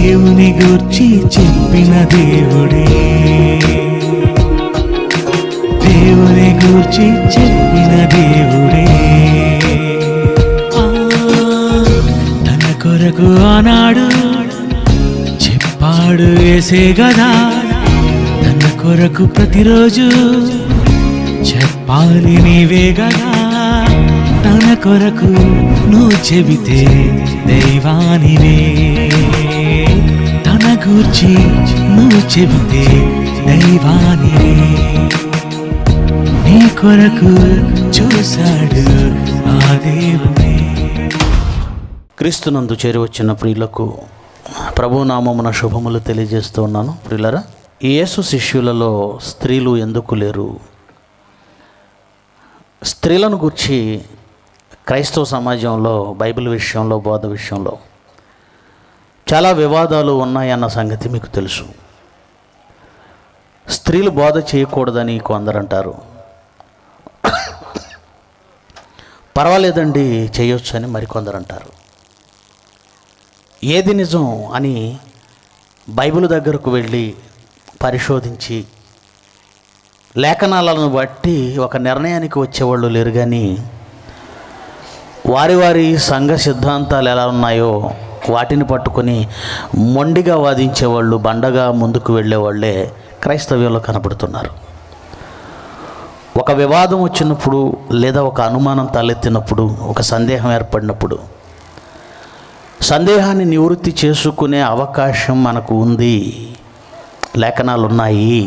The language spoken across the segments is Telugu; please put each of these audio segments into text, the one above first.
దేవుని గూర్చి చెప్పిన దేవుడే, దేవుని గూర్చి చెప్పిన దేవుడే. తన కొరకు ఆనాడు చెప్పాడు యేసే గదా, తన కొరకు ప్రతిరోజు చెప్పాలి నీవే గదా. తన కొరకు నువ్వు చెబితే దైవానివే, తన గూర్చి నువ్వు చెబితే దైవానివే. నీ కొరకు చూశాడు ఆ దేవుడే. క్రీస్తునందు చేరి వచ్చిన ప్రియులకు ప్రభునామమున శుభములు తెలియజేస్తూ ఉన్నాను. ప్రియులరా, ఈ యేసు శిష్యులలో స్త్రీలు ఎందుకు లేరు? స్త్రీలను గురించి క్రైస్తవ సమాజంలో బైబిల్ విషయంలో, బోధ విషయంలో చాలా వివాదాలు ఉన్నాయన్న సంగతి మీకు తెలుసు. స్త్రీలు బోధ చేయకూడదని కొందరు అంటారు, పర్వాలేదండి చేయొచ్చు అని మరికొందరు అంటారు. ఏది నిజం అని బైబిల్ దగ్గరకు వెళ్ళి పరిశోధించి లేఖనాలను బట్టి ఒక నిర్ణయానికి వచ్చేవాళ్ళు లేరు. కానీ వారి వారి సంఘ సిద్ధాంతాలు ఎలా ఉన్నాయో వాటిని పట్టుకొని మొండిగా వాదించేవాళ్ళు, బండగా ముందుకు వెళ్ళేవాళ్ళే క్రైస్తవ్యంలో కనబడుతున్నారు. ఒక వివాదం వచ్చినప్పుడు, లేదా ఒక అనుమానం తలెత్తినప్పుడు, ఒక సందేహం ఏర్పడినప్పుడు సందేహాన్ని నివృత్తి చేసుకునే అవకాశం మనకు ఉంది. లేఖనాలు ఉన్నాయి,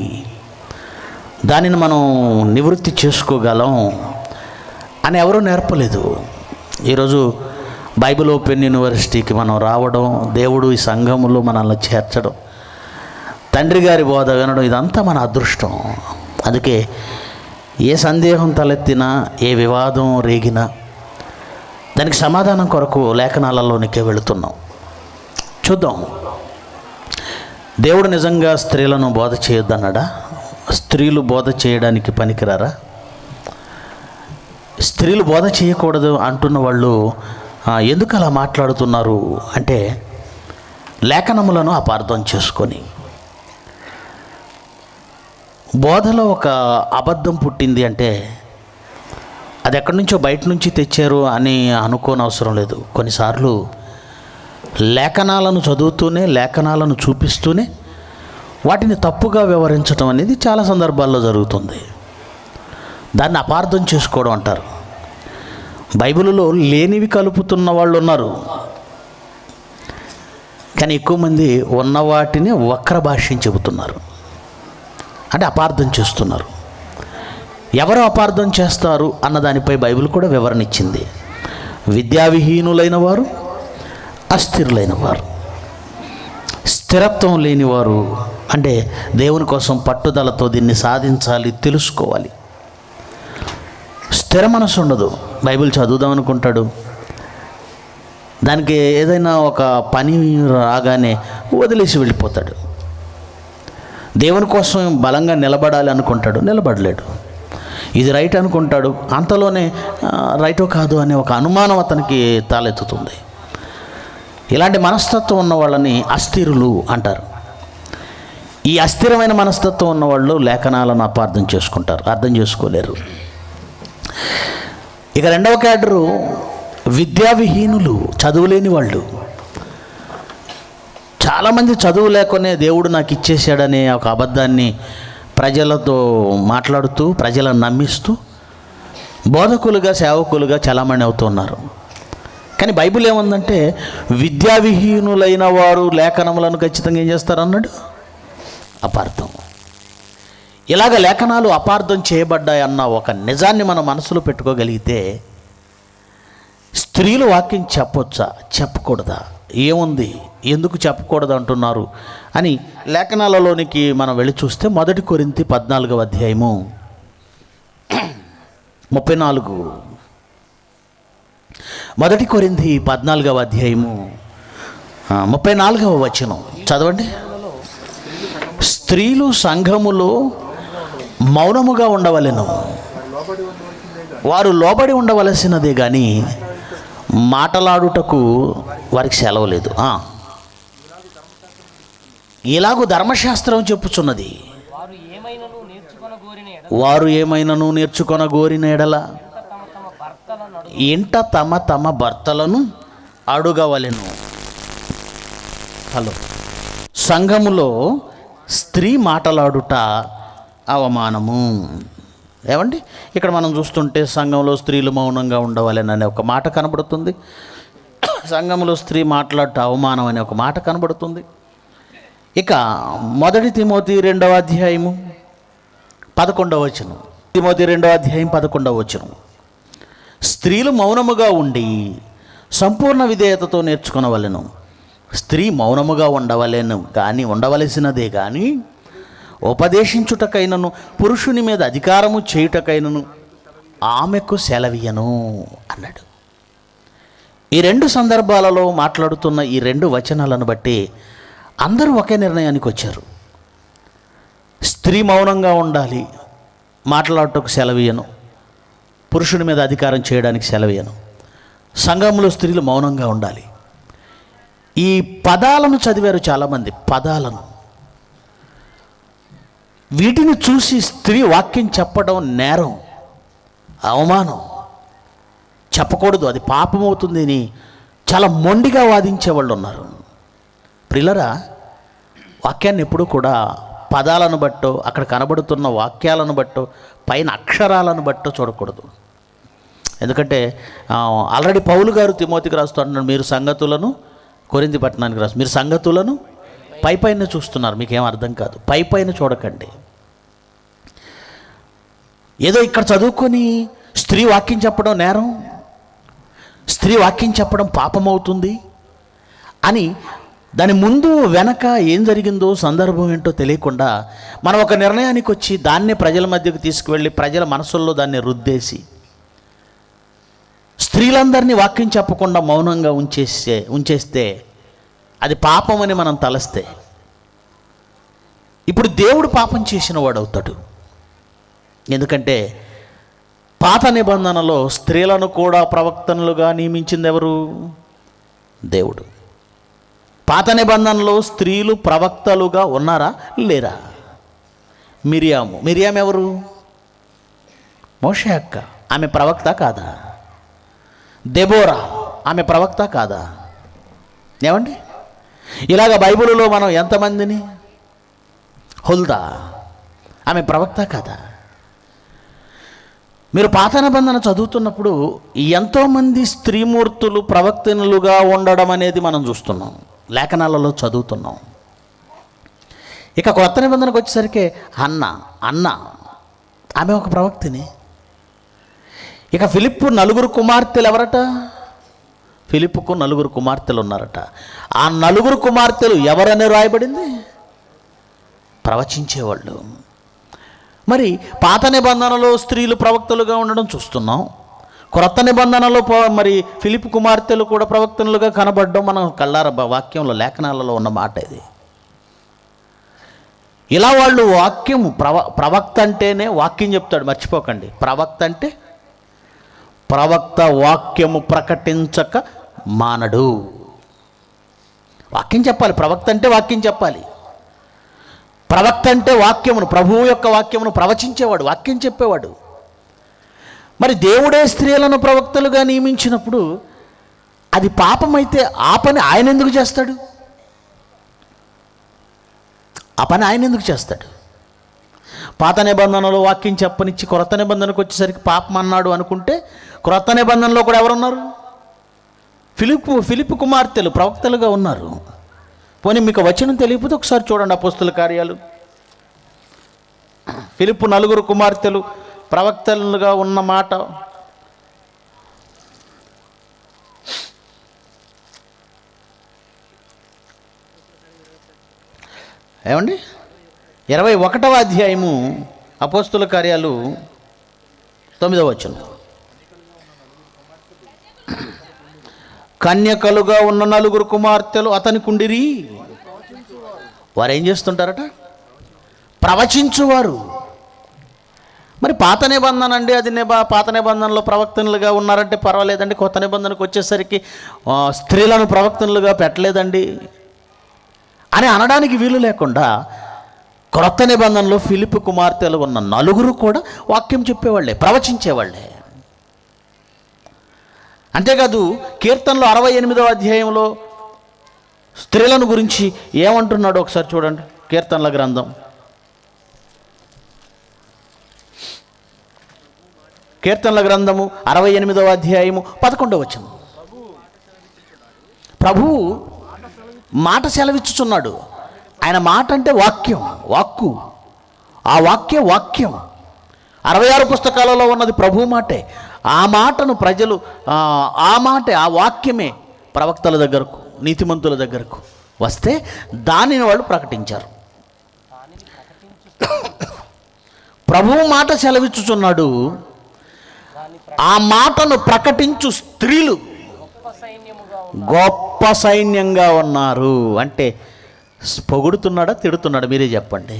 దానిని మనం నివృత్తి చేసుకోగలం అని ఎవరూ నేర్పలేదు. ఈరోజు బైబిల్ ఓపెన్ యూనివర్సిటీకి మనం రావడం, దేవుడు ఈ సంఘములో మనల్ని చేర్చడం, తండ్రి గారి బోధ వినడం, ఇదంతా మన అదృష్టం. అందుకే ఏ సందేహం తలెత్తినా, ఏ వివాదం రేగినా దానికి సమాధానం కొరకు లేఖనాలలోనికే వెళుతున్నాం. చూద్దాం, దేవుడు నిజంగా స్త్రీలను బోధ చేయొద్దన్నాడా? స్త్రీలు బోధ చేయడానికి పనికిరారా? స్త్రీలు బోధ చేయకూడదు అంటున్న వాళ్ళు ఎందుకు అలా మాట్లాడుతున్నారు అంటే, లేఖనములను అపార్థం చేసుకొని బోధలో ఒక అబద్ధం పుట్టింది అంటే అది ఎక్కడి నుంచో బయట నుంచి తెచ్చారు అని అనుకోనవసరం లేదు. కొన్నిసార్లు లేఖనాలను చదువుతూనే, లేఖనాలను చూపిస్తూనే వాటిని తప్పుగా వివరించడం అనేది చాలా సందర్భాల్లో జరుగుతుంది. దాన్ని అపార్థం చేసుకోవడం అంటారు. బైబిల్లో లేనివి కలుపుతున్న వాళ్ళు ఉన్నారు, కానీ ఎక్కువ మంది ఉన్న వాటిని వక్ర భాష్యం చెబుతున్నారు, అంటే అపార్థం చేస్తున్నారు. ఎవరు అపార్థం చేస్తారు అన్న దానిపై బైబిల్ కూడా వివరణ ఇచ్చింది. విద్యావిహీనులైన వారు, అస్థిరులైన వారు, స్థిరత్వం లేనివారు, అంటే దేవుని కోసం పట్టుదలతో దీన్ని సాధించాలి, తెలుసుకోవాలి. స్థిర మనసు ఉండదు. బైబిల్ చదువుదాం అనుకుంటాడు, దానికి ఏదైనా ఒక పని రాగానే వదిలేసి వెళ్ళిపోతాడు. దేవుని కోసం బలంగా నిలబడాలి అనుకుంటాడు, నిలబడలేడు. ఇది రైట్ అనుకుంటాడు, అంతలోనే రైటో కాదు అనే ఒక అనుమానం అతనికి తాలెత్తుతుంది. ఇలాంటి మనస్తత్వం ఉన్న వాళ్ళని అస్థిరులు అంటారు. ఈ అస్థిరమైన మనస్తత్వం ఉన్నవాళ్ళు లేఖనాలను అపార్థం చేసుకుంటారు, అర్థం చేసుకోలేరు. ఇక రెండవ కేటరు విద్యావిహీనులు, చదువులేని వాళ్ళు. చాలామంది చదువు లేకనే దేవుడు నాకు ఇచ్చేసాడనే ఒక అబద్ధాన్ని ప్రజలతో మాట్లాడుతూ, ప్రజలను నమ్మిస్తూ బోధకులుగా, సేవకులుగా చలామణి అవుతున్నారు. కానీ బైబిల్ ఏముందంటే, విద్యావిహీనులైన వారు లేఖనములను ఖచ్చితంగా ఏం చేస్తారు అన్నాడు? అపార్థం. ఇలాగ లేఖనాలు అపార్థం చేయబడ్డాయన్న ఒక నిజాన్ని మన మనసులో పెట్టుకోగలిగితే, స్త్రీలు వాక్యం చెప్పొచ్చా, చెప్పకూడదా, ఏముంది, ఎందుకు చెప్పకూడదు అంటున్నారు అని లేఖనాలలోనికి మనం వెళ్ళి చూస్తే 1 కొరింథీ 14వ అధ్యాయము 34, 1 కొరింథీ 14వ అధ్యాయము 34వ వచనం చదవండి. స్త్రీలు సంఘములో మౌనముగా ఉండవలెను, వారు లోబడి ఉండవలసినదే కానీ మాటలాడుటకు వారికి సెలవు లేదు. ఇలాగూ ధర్మశాస్త్రం చెప్పుచున్నది, వారు ఏమైనను నేర్చుకొనగోరిన ఎడల ఇంట తమ తమ భర్తలను అడుగవలెను. హలో, సంఘములో స్త్రీ మాటలాడుట అవమానము. ఏమండి, ఇక్కడ మనం చూస్తుంటే సంఘంలో స్త్రీలు మౌనంగా ఉండవాలని ఒక మాట కనబడుతుంది, సంఘంలో స్త్రీ మాట్లాడట అవమానం అనే ఒక మాట కనబడుతుంది. ఇక 1 తిమోతి 2వ అధ్యాయము 11వ వచనం, తిమోతి 2వ అధ్యాయం 11వ వచనం, స్త్రీలు మౌనముగా ఉండి సంపూర్ణ విధేయతతో నేర్చుకొనవలెను. స్త్రీ మౌనముగా ఉండవలసినదే కానీ ఉపదేశించుటకైనను పురుషుని మీద అధికారము చేయుటకైనను ఆమెకు సెలవీయను అన్నాడు. ఈ 2 సందర్భాలలో మాట్లాడుతున్న ఈ 2 వచనాలను బట్టి అందరూ ఒకే నిర్ణయానికి వచ్చారు. స్త్రీ మౌనంగా ఉండాలి, మాట్లాడటకు సెలవీయను, పురుషుని మీద అధికారం చేయడానికి సెలవీయను, సంఘంలో స్త్రీలు మౌనంగా ఉండాలి. ఈ పదాలను చదివారు చాలామంది, పదాలను. వీటిని చూసి స్త్రీ వాక్యం చెప్పడం నేరం, అవమానం, చెప్పకూడదు, అది పాపమవుతుంది అని చాలా మొండిగా వాదించేవాళ్ళు ఉన్నారు. ప్రియులరా, వాక్యాన్ని ఎప్పుడూ కూడా పదాలను బట్టో, అక్కడ కనబడుతున్న వాక్యాలను బట్టో, పైన అక్షరాలను బట్టో చూడకూడదు. ఎందుకంటే ఆల్రెడీ పౌలు గారు తిమోతికి రాస్తూ అంటున్నాడు, మీరు సంగతులను, కొరింథీ పట్టణానికి రాస్తూ, మీరు సంగతులను పైపైన చూస్తున్నారు, మీకేం అర్థం కాదు, పైపైన చూడకండి. ఏదో ఇక్కడ చదువుకొని స్త్రీ వాక్యం చెప్పడం నేరం, స్త్రీ వాక్యం చెప్పడం పాపమవుతుంది అని దాని ముందు వెనక ఏం జరిగిందో సందర్భం ఏంటో తెలియకుండా మనం ఒక నిర్ణయానికి వచ్చి దాన్నే ప్రజల మధ్యకు తీసుకువెళ్ళి ప్రజల మనసుల్లో దాన్ని రుద్దేసి స్త్రీలందరినీ వాక్యం చెప్పకుండా మౌనంగా ఉంచేస్తే అది పాపం అని మనం తలస్తే ఇప్పుడు దేవుడు పాపం చేసిన వాడు అవుతాడు. ఎందుకంటే పాత నిబంధనలో స్త్రీలను కూడా ప్రవక్తనులుగా నియమించింది ఎవరు? దేవుడు. పాత నిబంధనలో స్త్రీలు ప్రవక్తలుగా ఉన్నారా లేరా? మిరియాము ఎవరు? మోషే అక్క, ఆమె ప్రవక్త కాదా? దెబోరా, ఆమె ప్రవక్త కాదా? ఏమండి, ఇలాగ బైబిల్లో మనం ఎంతమందిని, హుల్దా, ఆమె ప్రవక్త కాదా? మీరు పాత నిబంధన చదువుతున్నప్పుడు ఎంతోమంది స్త్రీమూర్తులు ప్రవక్తనులుగా ఉండడం అనేది మనం చూస్తున్నాం, లేఖనాలలో చదువుతున్నాం. ఇక కొత్త నిబంధనకు వచ్చేసరికి అన్న ఆమె ఒక ప్రవక్తిని. ఇక ఫిలిప్పు 4 కుమార్తెలు ఎవరట? ఫిలిప్పుకు 4 కుమార్తెలు ఉన్నారట. ఆ 4 కుమార్తెలు ఎవరని రాయబడింది? ప్రవచించేవాళ్ళు. మరి పాత నిబంధనలో స్త్రీలు ప్రవక్తలుగా ఉండడం చూస్తున్నాం, క్రొత్త నిబంధనలో మరి ఫిలిప్పు కుమార్తెలు కూడా ప్రవక్తలుగా కనబడడం మనం కళ్ళార వాక్యంలో లేఖనాలలో ఉన్న మాట ఇది. ఇలా వాళ్ళు ప్రవక్త అంటేనే వాక్యం చెప్తాడు, మర్చిపోకండి. ప్రవక్త అంటే ప్రవక్త వాక్యము ప్రకటించక మానడు. వాక్యం చెప్పాలి, ప్రవక్త అంటే వాక్యం చెప్పాలి. ప్రవక్త అంటే వాక్యమును, ప్రభువు యొక్క వాక్యమును ప్రవచించేవాడు, వాక్యం చెప్పేవాడు. మరి దేవుడే స్త్రీలను ప్రవక్తలుగా నియమించినప్పుడు అది పాపమైతే ఆ పని ఆయన ఎందుకు చేస్తాడు? ఆ పని ఆయన ఎందుకు చేస్తాడు? పాత నిబంధనలో వాక్యం చెప్పనిచ్చి క్రొత్త నిబంధనకు వచ్చేసరికి పాపం అన్నాడు అనుకుంటే, క్రొత్త నిబంధనలో కూడా ఎవరున్నారు? ఫిలిప్పు కుమార్తెలు ప్రవక్తలుగా ఉన్నారు. పోనీ మీకు వచనం తెలియకపోతే ఒకసారి చూడండి అపోస్తుల కార్యాలు. ఫిలిప్పు 4 కుమార్తెలు ప్రవక్తలుగా ఉన్న మాట ఏమండి? 21వ అధ్యాయము అపోస్తుల కార్యాలు 9వ వచనం. కన్యకలుగా ఉన్న 4 కుమార్తెలు అతని కుండిరి. వారు ఏం చేస్తుంటారట? ప్రవచించువారు. మరి పాత నిబంధన అండి, అది పాత నిబంధనలో ప్రవక్తనులుగా ఉన్నారంటే పర్వాలేదండి. కొత్త నిబంధనకు వచ్చేసరికి స్త్రీలను ప్రవక్తనులుగా పెట్టలేదండి అని అనడానికి వీలు లేకుండా క్రొత్త నిబంధనలో ఫిలిప్పు కుమార్తెలు ఉన్న నలుగురు కూడా వాక్యం చెప్పేవాళ్ళే, ప్రవచించేవాళ్ళే. అంతేకాదు కీర్తనలో 68వ అధ్యాయంలో స్త్రీలను గురించి ఏమంటున్నాడో ఒకసారి చూడండి. కీర్తనల గ్రంథం కీర్తనల గ్రంథము 68వ అధ్యాయము 11వ వచనం. ప్రభువు మాట సెలవిచ్చుచున్నాడు. ఆయన మాట అంటే వాక్యం, వాక్కు. ఆ వాక్యం 66 పుస్తకాలలో ఉన్నది ప్రభు మాటే. ఆ మాటను ప్రజలు ఆ వాక్యమే ప్రవక్తల దగ్గరకు, నీతిమంతుల దగ్గరకు వస్తే దానిని వాళ్ళు ప్రకటించారు. ప్రభువు మాట సెలవిచ్చుచున్నాడు. ఆ మాటను ప్రకటించు స్త్రీలు గొప్ప సైన్యంగా ఉన్నారు. అంటే పొగుడుతున్నాడా, తిడుతున్నాడా? మీరే చెప్పండి.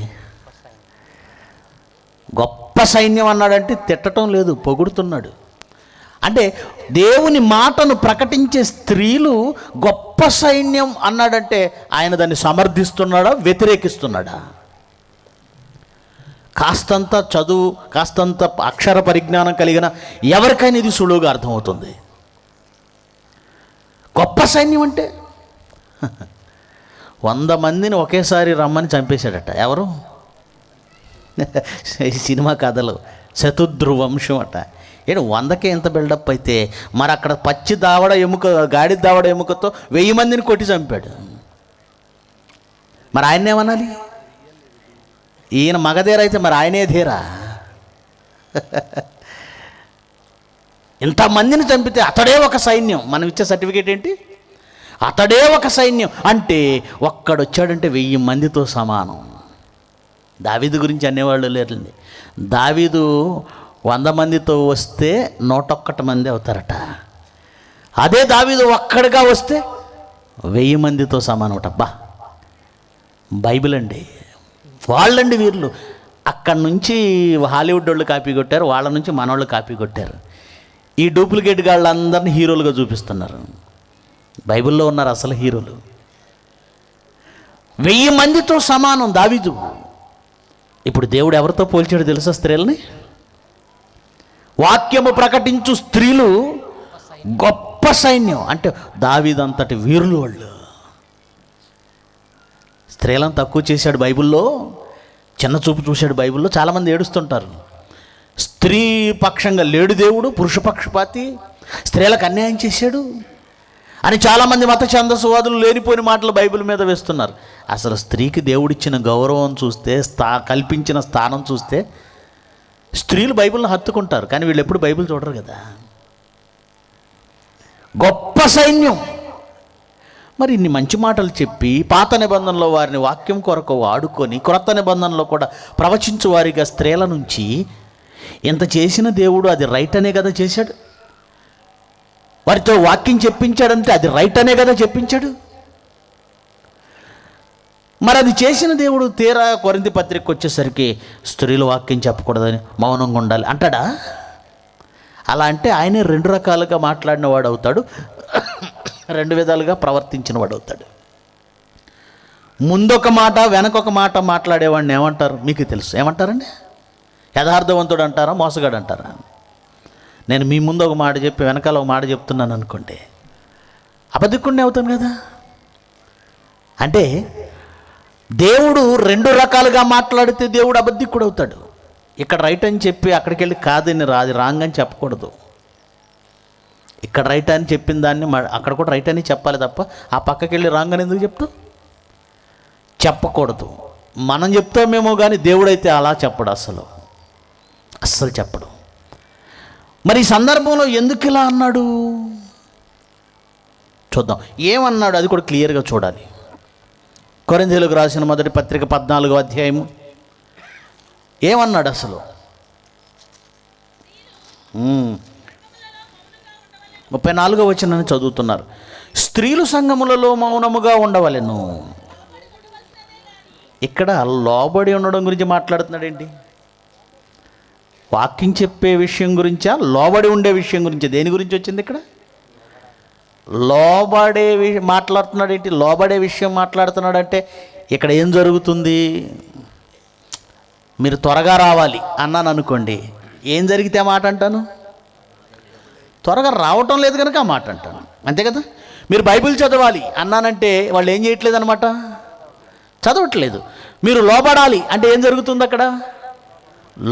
గొప్ప సైన్యం అన్నాడంటే తిట్టడం లేదు, పొగుడుతున్నాడు. అంటే దేవుని మాటను ప్రకటించే స్త్రీలు గొప్ప సైన్యం అన్నాడంటే ఆయన దాన్ని సమర్థిస్తున్నాడా, వ్యతిరేకిస్తున్నాడా? కాస్తంత చదువు, కాస్తంత అక్షర పరిజ్ఞానం కలిగిన ఎవరికైనా ఇది సులువుగా అర్థమవుతుంది. గొప్ప సైన్యం అంటే 100 మందిని ఒకేసారి రమ్మని చంపేశాడట. ఎవరు? సినిమా కథలు శతద్రువంశం అట. 100కే ఎంత బిల్డప్ అయితే మరి అక్కడ పచ్చి దావడ ఎముక, గాడి దావడ ఎముకతో 1000 మందిని కొట్టి చంపాడు. మరి ఆయన ఏమనాలి? ఈయన మగధీరైతే మరి ఆయనే ధీరా. ఇంతమందిని చంపితే అతడే ఒక సైన్యం. మనం ఇచ్చే సర్టిఫికేట్ ఏంటి? అతడే ఒక సైన్యం. అంటే ఒక్కడొచ్చాడంటే 1000 మందితో సమానం. దావీదు గురించి అనేవాళ్ళు లేరండి. దావీదు 100 మందితో వస్తే 101 మంది అవుతారట. అదే దావీదు ఒక్కడిగా వస్తే 1000 మందితో సమానం అట. బా, బైబిల్ అండి. వాళ్ళండి వీళ్ళు. అక్కడి నుంచి హాలీవుడ్ వాళ్ళు కాపీ కొట్టారు, వాళ్ళ నుంచి మనోళ్ళు కాపీ కొట్టారు. ఈ డూప్లికేట్ గాళ్ళందరినీ హీరోలుగా చూపిస్తున్నారు. బైబిల్లో ఉన్నారు అసలు హీరోలు. 1000 మందితో సమానం దావీదు. ఇప్పుడు దేవుడు ఎవరితో పోల్చాడు తెలుసా స్త్రీలని? వాక్యము ప్రకటించు స్త్రీలు గొప్ప సైన్యం. అంటే దావీదంతటి వీరులు వాళ్ళు. స్త్రీలను తక్కువ చేశాడు బైబిల్లో, చిన్న చూపు చూశాడు బైబిల్లో. చాలామంది ఏడుస్తుంటారు. స్త్రీ పక్షంగా లేడు దేవుడు, పురుష పక్షపాతి, స్త్రీలకు అన్యాయం చేశాడు అని చాలామంది మత ఛందస్సువాదులు లేనిపోయిన మాటలు బైబిల్ మీద వేస్తున్నారు. అసలు స్త్రీకి దేవుడిచ్చిన గౌరవం చూస్తే, కల్పించిన స్థానం చూస్తే స్త్రీలు బైబిల్ని హత్తుకుంటారు. కానీ వీళ్ళు ఎప్పుడు బైబిల్ చూడరు కదా. గొప్ప సైన్యం. మరి ఇన్ని మంచి మాటలు చెప్పి పాత నిబంధనలో వారిని వాక్యం కొరకు వాడుకొని క్రొత్త నిబంధనలో కూడా ప్రవచించు వారిగా స్త్రీల నుంచి ఎంత చేసిన దేవుడు అది రైట్ అనే కదా చేశాడు. వారితో వాక్యం చెప్పించాడంటే అది రైట్ అనే కదా చెప్పించాడు. మరి అది చేసిన దేవుడు తీరా కొరింథీ పత్రికకు వచ్చేసరికి స్త్రీలు వాక్యం చెప్పకూడదని మౌనంగా ఉండాలి అంటాడా? అలా అంటే ఆయనే 2 రకాలుగా మాట్లాడిన వాడు అవుతాడు, 2 విధాలుగా ప్రవర్తించిన వాడు అవుతాడు. ముందొక మాట వెనకొక మాట మాట్లాడేవాడిని ఏమంటారు? మీకు తెలుసు. ఏమంటారండి? యథార్థవంతుడు అంటారా, మోసగాడు అంటారా? నేను మీ ముందు ఒక మాట చెప్పి వెనకాల ఒక మాట చెప్తున్నాను అనుకోండి, అబద్ధికుడిని అవుతాను కదా. అంటే దేవుడు 2 రకాలుగా మాట్లాడితే దేవుడు అబద్ధికుడు అవుతాడు. ఇక్కడ రైట్ అని చెప్పి అక్కడికి వెళ్ళి కాదని అది రాంగ్ అని చెప్పకూడదు. ఇక్కడ రైట్ అని చెప్పిన దాన్ని అక్కడ కూడా రైట్ అని చెప్పాలి తప్ప ఆ పక్కకి వెళ్ళి రాంగ్ అని ఎందుకు చెప్తూ చెప్పకూడదు. మనం చెప్తామేమో కానీ దేవుడైతే అలా చెప్పడు, అస్సలు చెప్పడు. మరి ఈ సందర్భంలో ఎందుకు ఇలా అన్నాడు చూద్దాం. ఏమన్నాడు అది కూడా క్లియర్గా చూడాలి. కొరింథీయులకు రాసిన మొదటి పత్రిక 14వ అధ్యాయము ఏమన్నాడు అసలు? 34వ వచనాన్ని చదువుతున్నారు. స్త్రీలు సంఘములలో మౌనముగా ఉండవలెను. ఇక్కడ లోబడి ఉండడం గురించి మాట్లాడుతున్నాడు ఏంటి? వాక్యం చెప్పే విషయం గురించా, లోబడి ఉండే విషయం గురించి? దేని గురించి వచ్చింది ఇక్కడ? లోబడే మాట్లాడుతున్నాడు ఏంటి? లోబడే విషయం మాట్లాడుతున్నాడంటే ఇక్కడ ఏం జరుగుతుంది? మీరు త్వరగా రావాలి అన్నాను అనుకోండి, ఏం జరిగితే ఆ మాట అంటాను? త్వరగా రావటం లేదు కనుక ఆ మాట అంటాను, అంతే కదా. మీరు బైబిల్ చదవాలి అన్నానంటే వాళ్ళు ఏం చేయట్లేదు అనమాట, చదవట్లేదు. మీరు లోబడాలి అంటే ఏం జరుగుతుంది అక్కడ?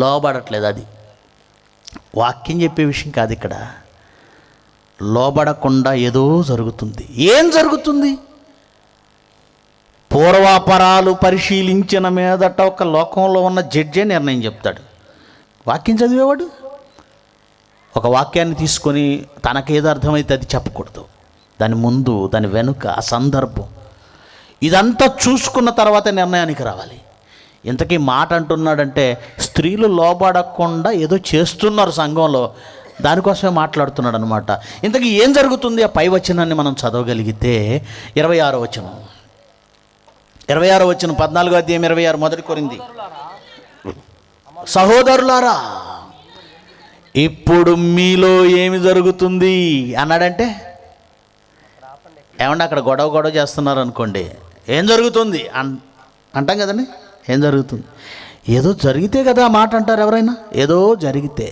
లోబడట్లేదు. అది వాక్యం చెప్పే విషయం కాదు ఇక్కడ. లోబడకుండా ఏదో జరుగుతుంది. ఏం జరుగుతుంది? పూర్వాపరాలు పరిశీలించిన మీదట ఒక లోకంలో ఉన్న జడ్జే నిర్ణయం చెప్తాడు. వాక్యం చదివేవాడు ఒక వాక్యాన్ని తీసుకొని తనకేదో అర్థమైతే అది చెప్పకూడదు. దాని ముందు, దాని వెనుక, ఆ సందర్భం ఇదంతా చూసుకున్న తర్వాత నిర్ణయానికి రావాలి. ఇంతకీ మాట అంటున్నాడంటే స్త్రీలు లోబడకుండా ఏదో చేస్తున్నారు సంఘంలో, దానికోసమే మాట్లాడుతున్నాడు అనమాట. ఇంతకీ ఏం జరుగుతుంది? ఆ పై వచనాన్ని మనం చదవగలిగితే 26వ వచనం, 26వ వచనం, 14వ అధ్యాయం 26, మొదటి కొరింథీ. సహోదరులారా, ఇప్పుడు మీలో ఏమి జరుగుతుంది అన్నాడంటే, ఏమంటే అక్కడ గొడవ చేస్తున్నారు అనుకోండి, ఏం జరుగుతుంది అంటాం కదండి. ఏం జరుగుతుంది? ఏదో జరిగితే కదా మాట అంటారు ఎవరైనా. ఏదో జరిగితే.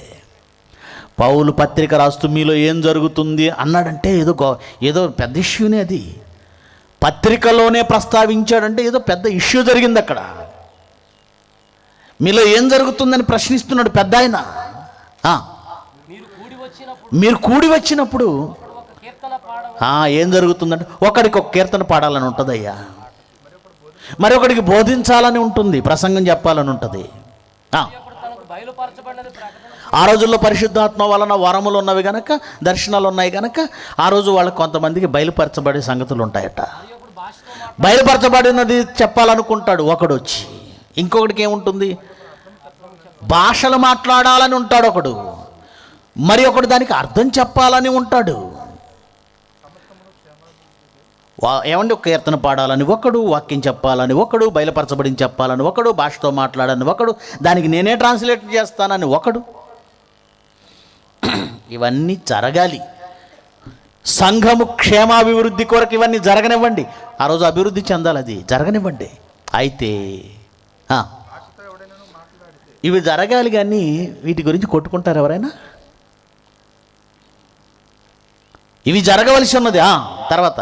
పౌలు పత్రిక రాస్తూ మీలో ఏం జరుగుతుంది అన్నాడంటే ఏదో పెద్ద ఇష్యూనే. అది పత్రికలోనే ప్రస్తావించాడంటే ఏదో పెద్ద ఇష్యూ జరిగింది అక్కడ. మీలో ఏం జరుగుతుందని ప్రశ్నిస్తున్నాడు పెద్ద ఆయన. మీరు కూడి వచ్చినప్పుడు ఏం జరుగుతుందంటే ఒకడికి ఒక కీర్తన పాడాలని ఉంటుందయ్యా, మరొకడికి బోధించాలని ఉంటుంది, ప్రసంగం చెప్పాలని ఉంటుంది. ఆ రోజుల్లో పరిశుద్ధాత్మ వలన వరములు ఉన్నవి గనక, దర్శనాలు ఉన్నాయి గనక ఆ రోజు వాళ్ళకి కొంతమందికి బయలుపరచబడే సంగతులు ఉంటాయట. బయలుపరచబడినది చెప్పాలనుకుంటాడు ఒకడు వచ్చి. ఇంకొకటికి ఏముంటుంది? భాషలు మాట్లాడాలని ఉంటాడు ఒకడు, మరి ఒకడు దానికి అర్థం చెప్పాలని ఉంటాడు. ఏమండి, ఒక కీర్తన పాడాలని ఒకడు, వాక్యం చెప్పాలని ఒకడు, బయలుపరచబడిని చెప్పాలని ఒకడు, భాషతో మాట్లాడాలని ఒకడు, దానికి నేనే ట్రాన్స్లేట్ చేస్తానని ఒకడు. ఇవన్నీ జరగాలి. సంఘము క్షేమాభివృద్ధి కొరకు ఇవన్నీ జరగనివ్వండి. ఆ రోజు అభివృద్ధి చెందాలి, అది జరగనివ్వండి. అయితే ఇవి జరగాలి, కానీ వీటి గురించి కొట్టుకుంటారు ఎవరైనా? ఇవి జరగవలసి ఉన్నది. తర్వాత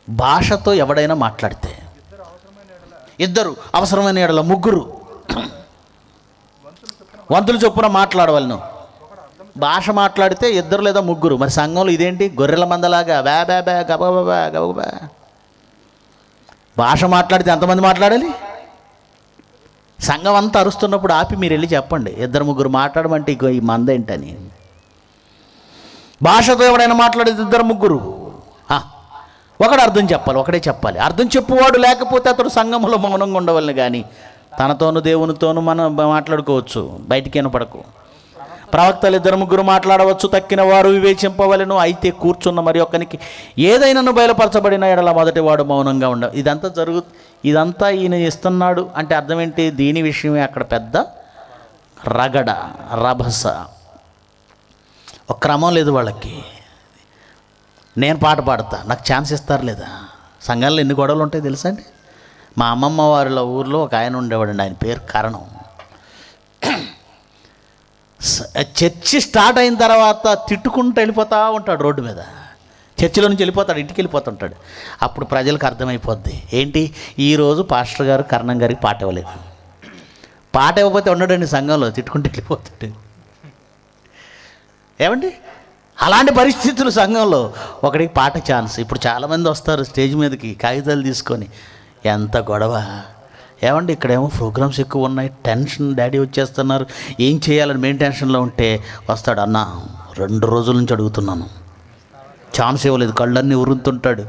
భాషతో ఎవడైనా మాట్లాడితే, ఇద్దరు అవసరమైన ఎడల ముగ్గురు వంతులు చొప్పున మాట్లాడవలను. భాష మాట్లాడితే ఇద్దరు లేదా ముగ్గురు. మరి సంఘంలో ఇదేంటి? గొర్రెల మందలాగా బ్యా బ్యా బ్యా గబగబా గబగబా. భాష మాట్లాడితే ఎంతమంది మాట్లాడాలి? సంఘం అంతా అరుస్తున్నప్పుడు ఆపి మీరు వెళ్ళి చెప్పండి, ఇద్దరు ముగ్గురు మాట్లాడమంటే ఇగో ఈ మంద ఏంటని. భాషతో ఎవడైనా మాట్లాడేది ఇద్దరు ముగ్గురు. ఒకడు అర్థం చెప్పాలి, ఒకడే చెప్పాలి. అర్థం చెప్పువాడు లేకపోతే అతడు సంఘంలో మౌనంగా ఉండవల్ని, కానీ తనతోనూ దేవునితోనూ మనం మాట్లాడుకోవచ్చు, బయటికి వినపడకు. ప్రవక్తలు ఇద్దరు ముగ్గురు మాట్లాడవచ్చు, తక్కిన వారు వివేచింపవలెను. అయితే కూర్చున్న మరి ఒక్కనికి ఏదైనాను బయలుపరచబడిన ఎడల మొదటి వాడు మౌనంగా ఉండ. ఇదంతా ఈయన ఇస్తున్నాడు అంటే అర్థం ఏంటి? దీని విషయమే అక్కడ పెద్ద రగడ, రభస. ఒక క్రమం లేదు వాళ్ళకి. నేను పాట పాడతా, నాకు ఛాన్స్ ఇస్తారు లేదా? సంఘాల్లో ఎన్ని గొడవలు ఉంటాయి తెలుసా అండి? మా అమ్మమ్మ వారిలో ఊర్లో ఒక ఆయన ఉండేవాడండి, ఆయన పేరు కరణం. చర్చి స్టార్ట్ అయిన తర్వాత తిట్టుకుంటూ వెళ్ళిపోతూ ఉంటాడు రోడ్డు మీద. చర్చిలో నుంచి వెళ్ళిపోతాడు, ఇంటికి వెళ్ళిపోతుంటాడు. అప్పుడు ప్రజలకు అర్థమైపోద్ది, ఏంటి ఈరోజు పాస్టర్ గారు కరణం గారికి పాట ఇవ్వలేదు. పాట ఇవ్వకపోతే ఉండడండి సంఘంలో, తిట్టుకుంటూ వెళ్ళిపోతాడు. ఏమండి, అలాంటి పరిస్థితులు సంఘంలో. ఒకడికి పాట ఛాన్స్. ఇప్పుడు చాలామంది వస్తారు స్టేజ్ మీదకి కాగితాలు తీసుకొని, ఎంత గొడవ. ఏమండి, ఇక్కడేమో ప్రోగ్రామ్స్ ఎక్కువ ఉన్నాయి, టెన్షన్, డాడీ వచ్చేస్తున్నారు, ఏం చేయాలని మెయిన్ టెన్షన్లో ఉంటే వస్తాడు, అన్న 2 రోజుల నుంచి అడుగుతున్నాను, ఛాన్స్ ఇవ్వలేదు. కళ్ళన్నీ ఉరుతుంటాడు,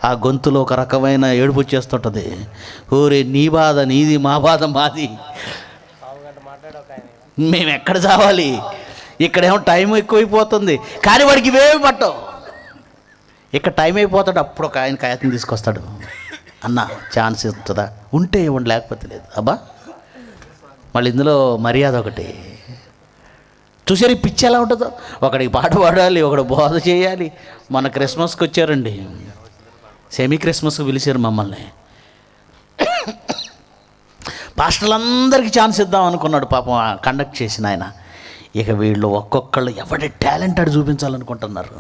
ఆ గొంతులో ఒక రకమైన ఏడుపు వచ్చేస్తుంటుంది. ఊరే నీ బాధ నీది, మా బాధ మాది, మేము ఎక్కడ చావాలి, ఇక్కడేమో టైం ఎక్కువైపోతుంది. కానీ వాడికి ఇవేమి పట్టవు. ఇక్కడ టైం అయిపోతాడు, అప్పుడు ఒక ఆయన కాగితం తీసుకొస్తాడు, అన్న ఛాన్స్ ఇస్తుందా? ఉంటే ఇవ్వండి, లేకపోతే లేదు. అబ్బా, మళ్ళీ ఇందులో మర్యాద ఒకటి. చూసారు ఈ పిచ్చి ఎలా ఉంటుందో? ఒకడికి పాట పాడాలి, ఒకడు బోధ చేయాలి. మన క్రిస్మస్కి వచ్చారండి, సెమీ క్రిస్మస్కి పిలిచారు మమ్మల్ని. పాస్టర్లందరికీ ఛాన్స్ ఇద్దాం అనుకున్నాడు పాపం కండక్ట్ చేసిన ఆయన. ఇక వీళ్ళు ఒక్కొక్కళ్ళు ఎవరి టాలెంట్ అడి చూపించాలనుకుంటున్నారు,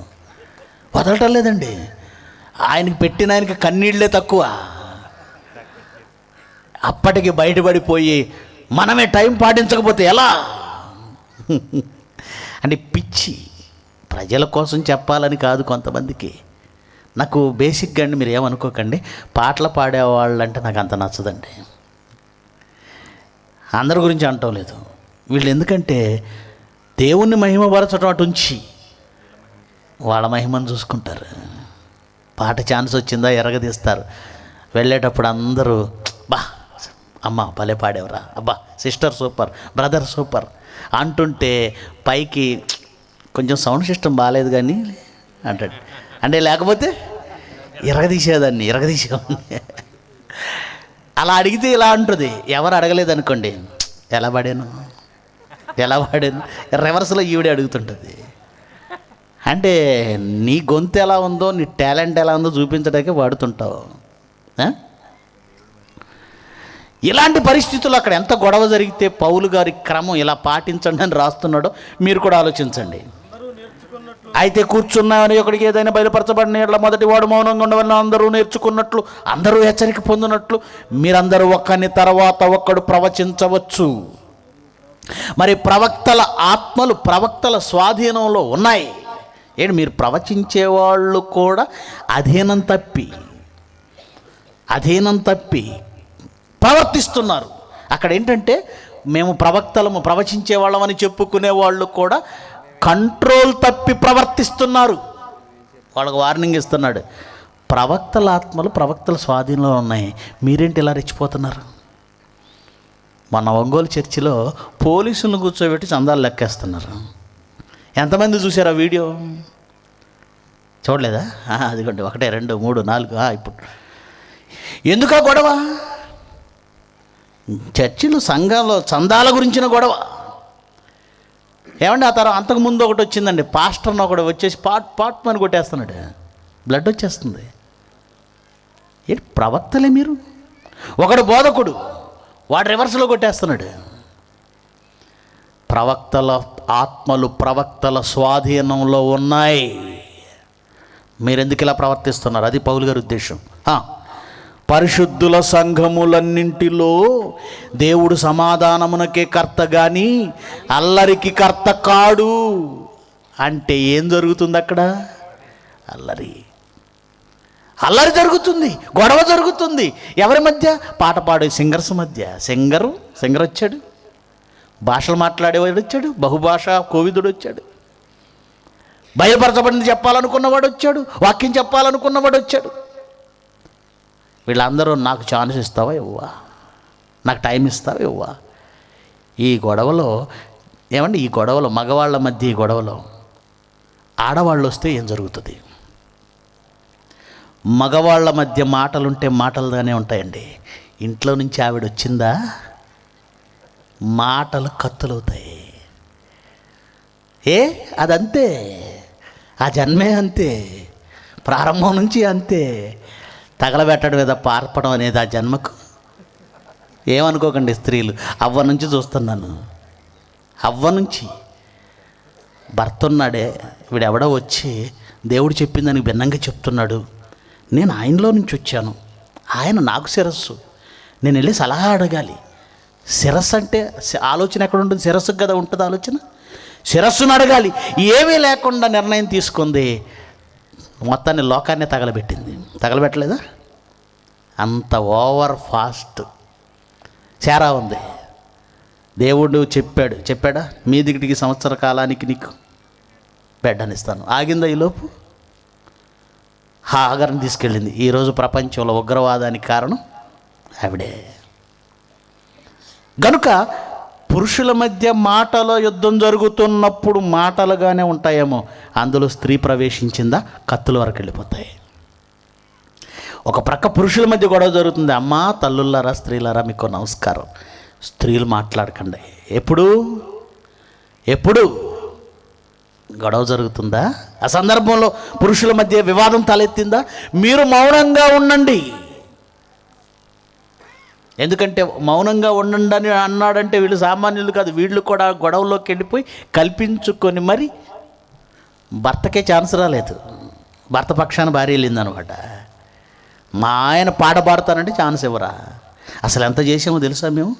వదలటం లేదండి. ఆయనకి పెట్టిన ఆయనకి కన్నీళ్ళే తక్కువ. అప్పటికి బయటపడిపోయి మనమే టైం పాటించకపోతే ఎలా అంటే పిచ్చి. ప్రజల కోసం చెప్పాలని కాదు కొంతమందికి. నాకు బేసిక్గా అండి, మీరు ఏమనుకోకండి, పాటలు పాడేవాళ్ళంటే నాకు అంత నచ్చదండి. అందరి గురించి అంటం లేదు. వీళ్ళు ఎందుకంటే దేవుణ్ణి మహిమపరచడం అటు ఉంచి వాళ్ళ మహిమను చూసుకుంటారు. పాట ఛాన్స్ వచ్చిందా ఎరగదీస్తారు. వెళ్ళేటప్పుడు అందరూ బా అమ్మ భలే పాడేవరా, అబ్బా సిస్టర్ సూపర్, బ్రదర్ సూపర్ అంటుంటే పైకి కొంచెం సౌండ్ సిస్టమ్ బాగాలేదు కానీ అంటాడు. అంటే లేకపోతే ఎరగదీసేదాన్ని అలా అడిగితే ఇలా అంటుంది. ఎవరు అడగలేదు అనుకోండి, ఎలా పాడాను రివర్స్లో ఈవిడే అడుగుతుంటుంది. అంటే నీ గొంతు ఎలా ఉందో, నీ టాలెంట్ ఎలా ఉందో చూపించడానికి వాడుతుంటావు. ఇలాంటి పరిస్థితుల్లో అక్కడ ఎంత గొడవ జరిగితే పౌలు గారి క్రమం ఇలా పాటించండి అని రాస్తున్నాడో మీరు కూడా ఆలోచించండి. అయితే కూర్చున్నామని ఒకడికి ఏదైనా బయలుపరచబడిన ఎడల మొదటి వాడు మౌనంగా ఉండవలన, అందరూ నేర్చుకున్నట్లు, అందరూ హెచ్చరిక పొందినట్లు మీరందరూ ఒక్కని తర్వాత ఒక్కడు ప్రవచించవచ్చు. మరి ప్రవక్తల ఆత్మలు ప్రవక్తల స్వాధీనంలో ఉన్నాయి. ఏంటి మీరు ప్రవచించేవాళ్ళు కూడా అధీనం తప్పి ప్రవర్తిస్తున్నారు. అక్కడ ఏంటంటే మేము ప్రవచించే వాళ్ళమని చెప్పుకునే వాళ్ళు కూడా కంట్రోల్ తప్పి ప్రవర్తిస్తున్నారు. వాళ్ళకు వార్నింగ్ ఇస్తున్నాడు. ప్రవక్తల ఆత్మలు ప్రవక్తల స్వాధీనంలో ఉన్నాయి, మీరేంటి ఇలా రెచ్చిపోతున్నారు? మన ఒంగోలు చర్చిలో పోలీసులను కూర్చోబెట్టి చందాలు లెక్కేస్తున్నారు. ఎంతమంది చూసారు ఆ వీడియో? చూడలేదా? అదిగోండి 1 2 3 4. ఇప్పుడు ఎందుకా గొడవ? చర్చిలు సంఘంలో చందాల గురించిన గొడవ. ఏమండి ఆ తర్వాత అంతకుముందు ఒకటి వచ్చిందండి, పాస్టర్ని ఒకటి వచ్చేసి పాట్ అని కొట్టేస్తున్నాడు, బ్లడ్ వచ్చేస్తుంది. ఏంటి ప్రవక్తలే మీరు? ఒకడు బోధకుడు, వాడు రివర్స్లో కొట్టేస్తున్నాడు. ప్రవక్తల ఆత్మలు ప్రవక్తల స్వాధీనంలో ఉన్నాయి, మీరెందుకు ఇలా ప్రవర్తిస్తున్నారు? అది పౌలు గారి ఉద్దేశం. పరిశుద్ధుల సంఘములన్నింటిలో దేవుడు సమాధానమునకే కర్త కానీ అల్లరికి కర్త కాడు. అంటే ఏం జరుగుతుంది అక్కడ? అల్లరి జరుగుతుంది, గొడవ జరుగుతుంది. ఎవరి మధ్య? పాట పాడే సింగర్స్ మధ్య. సింగర్ వచ్చాడు, భాషలు మాట్లాడేవాడు వచ్చాడు, బహుభాష కోవిదుడు వచ్చాడు, బయలుపరచబడింది చెప్పాలనుకున్నవాడు వచ్చాడు, వాక్యం చెప్పాలనుకున్నవాడు వచ్చాడు. వీళ్ళందరూ నాకు ఛాన్స్ ఇస్తావా ఇవ్వా, నాకు టైం ఇస్తావా ఇవ్వా. ఈ గొడవలో మగవాళ్ళ మధ్య ఈ గొడవలో ఆడవాళ్ళు వస్తే ఏం జరుగుతుంది? మగవాళ్ళ మధ్య మాటలుంటే మాటలుగానే ఉంటాయండి. ఇంట్లో నుంచి ఆవిడ వచ్చిందా మాటలు కత్తులవుతాయి. అదంతే, ఆ జన్మే అంతే, ప్రారంభం నుంచి అంతే. తగలబెట్టడం మీద పార్పడం అనేది ఆ జన్మకు. ఏమనుకోకండి స్త్రీలు, అవ్వ నుంచి చూస్తున్నాను. అవ్వ నుంచి భర్త ఉన్నాడే, వీడెవడో వచ్చి దేవుడు చెప్పిందని భిన్నంగా చెప్తున్నాడు. నేను ఆయనలో నుంచి వచ్చాను, ఆయన నాకు శిరస్సు, నేను వెళ్ళి సలహా అడగాలి. శిరస్సు అంటే ఆలోచన ఎక్కడ ఉంటుంది? శిరస్సుకు కదా ఉంటుంది ఆలోచన. శిరస్సును అడగాలి. ఏమీ లేకుండా నిర్ణయం తీసుకుంది, మొత్తాన్ని లోకాన్ని తగలబెట్టలేదా? అంత ఓవర్ ఫాస్ట్ చేరా ఉంది. దేవుడు చెప్పాడా మీదికి సంవత్సర కాలానికి నీకు బిడ్డనిస్తాను. ఆగిందా ఈలోపు? హాగర్ని తీసుకెళ్ళింది. ఈరోజు ప్రపంచంలో ఉగ్రవాదానికి కారణం ఆవిడే. గనుక పురుషుల మధ్య మాటల యుద్ధం జరుగుతున్నప్పుడు మాటలుగానే ఉంటాయేమో, అందులో స్త్రీ ప్రవేశించిందా కత్తుల వరకు వెళ్ళిపోతాయి. ఒక ప్రక్క పురుషుల మధ్య గొడవ జరుగుతుంది. అమ్మా తల్లులారా స్త్రీలారా మీకు నమస్కారం. స్త్రీలు మాట్లాడకండి. ఎప్పుడు గొడవ జరుగుతుందా? ఆ సందర్భంలో పురుషుల మధ్య వివాదం తలెత్తిందా? మీరు మౌనంగా ఉండండి. ఎందుకంటే మౌనంగా ఉండండి అని అన్నాడంటే వీళ్ళు సామాన్యులు కాదు, వీళ్ళు కూడా గొడవలోకి వెళ్ళిపోయి కల్పించుకొని మరి భర్తకే ఛాన్స్ రాలేదు. భర్త పక్షాన భార్య వెళ్ళిందనమాట. మా ఆయన పాట పాడతానంటే ఛాన్స్ ఇవ్వరా? అసలు ఎంత చేసామో తెలుసా మేము?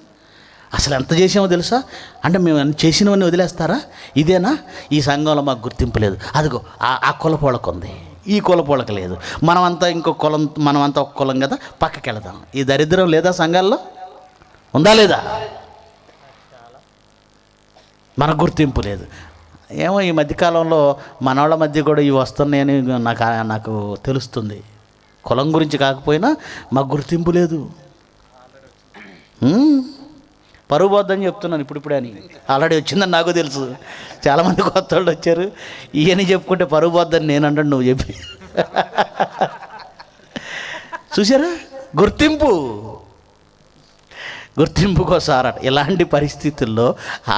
అసలు ఎంత చేసామో తెలుసా? అంటే మేము చేసినవన్నీ వదిలేస్తారా? ఇదేనా? ఈ సంఘంలో మాకు గుర్తింపు లేదు. అదిగో ఆ కులపోళకు ఉంది, ఈ కులపోళకు లేదు. మనమంతా ఇంకో కులం, మనమంతా ఒక కులం కదా, పక్కకి వెళదాం. ఈ దరిద్రం లేదా సంఘాల్లో? ఉందా లేదా? మన గుర్తింపు లేదు. ఏమో ఈ మధ్యకాలంలో మనవాళ్ళ మధ్య కూడా ఇవి వస్తున్నాయని నాకు తెలుస్తుంది. కులం గురించి కాకపోయినా మాకు గుర్తింపు లేదు. పరువు పోద్దని చెప్తున్నాను ఇప్పుడే అని. ఆల్రెడీ వచ్చిందని నాకు తెలుసు. చాలామంది కొత్త వాళ్ళు వచ్చారు. ఈయన చెప్పుకుంటే పరువు పోద్దని నేను అంటాను, నువ్వు చెప్పి. చూసారా? గుర్తింపు కోసారట. ఇలాంటి పరిస్థితుల్లో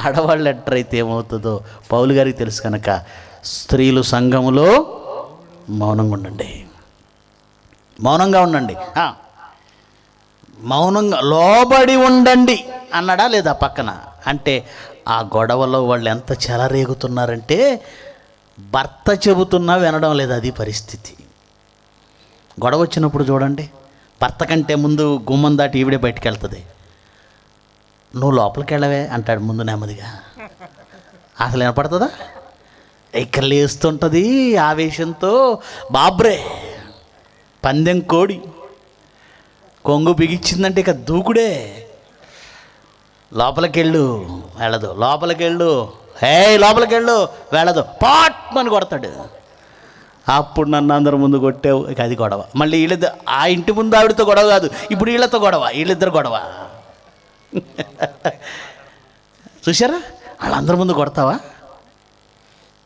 ఆడవాళ్ళు ఎంటరైతే ఏమవుతుందో పౌలు గారికి తెలుసు కనుక, స్త్రీలు సంఘములో మౌనంగా ఉండండి. మౌనంగా లోబడి ఉండండి అన్నాడా లేదా పక్కన? అంటే ఆ గొడవలో వాళ్ళు ఎంత చెలరేగుతున్నారంటే భర్త చెబుతున్నా వినడం లేదు. అది పరిస్థితి. గొడవ వచ్చినప్పుడు చూడండి, భర్త కంటే ముందు గుమ్మం దాటి ఈవిడే బయటికి వెళ్తుంది. నువ్వు లోపలికి వెళ్ళవే అంటాడు ముందు నెమ్మదిగా. అసలు వినపడుతుందా? ఇక్కడ లేస్తుంటుంది ఆవేశంతో. బాబ్రే, పందెం కోడి కొంగు బిగించిందంటే ఇక దూకుడే. లోపలికెళ్ళు వెళ్ళదు, లోపలికెళ్ళు వెళ్ళదు, పాట్మని కొడతాడు. అప్పుడు నన్ను అందరి ముందు కొట్టావు, ఇక అది గొడవ. మళ్ళీ వీళ్ళిద్దరు, ఆ ఇంటి ముందు ఆవిడతో గొడవ కాదు, ఇప్పుడు వీళ్ళతో గొడవ, వీళ్ళిద్దరు గొడవ. చూసారా? వాళ్ళందరి ముందు కొడతావా?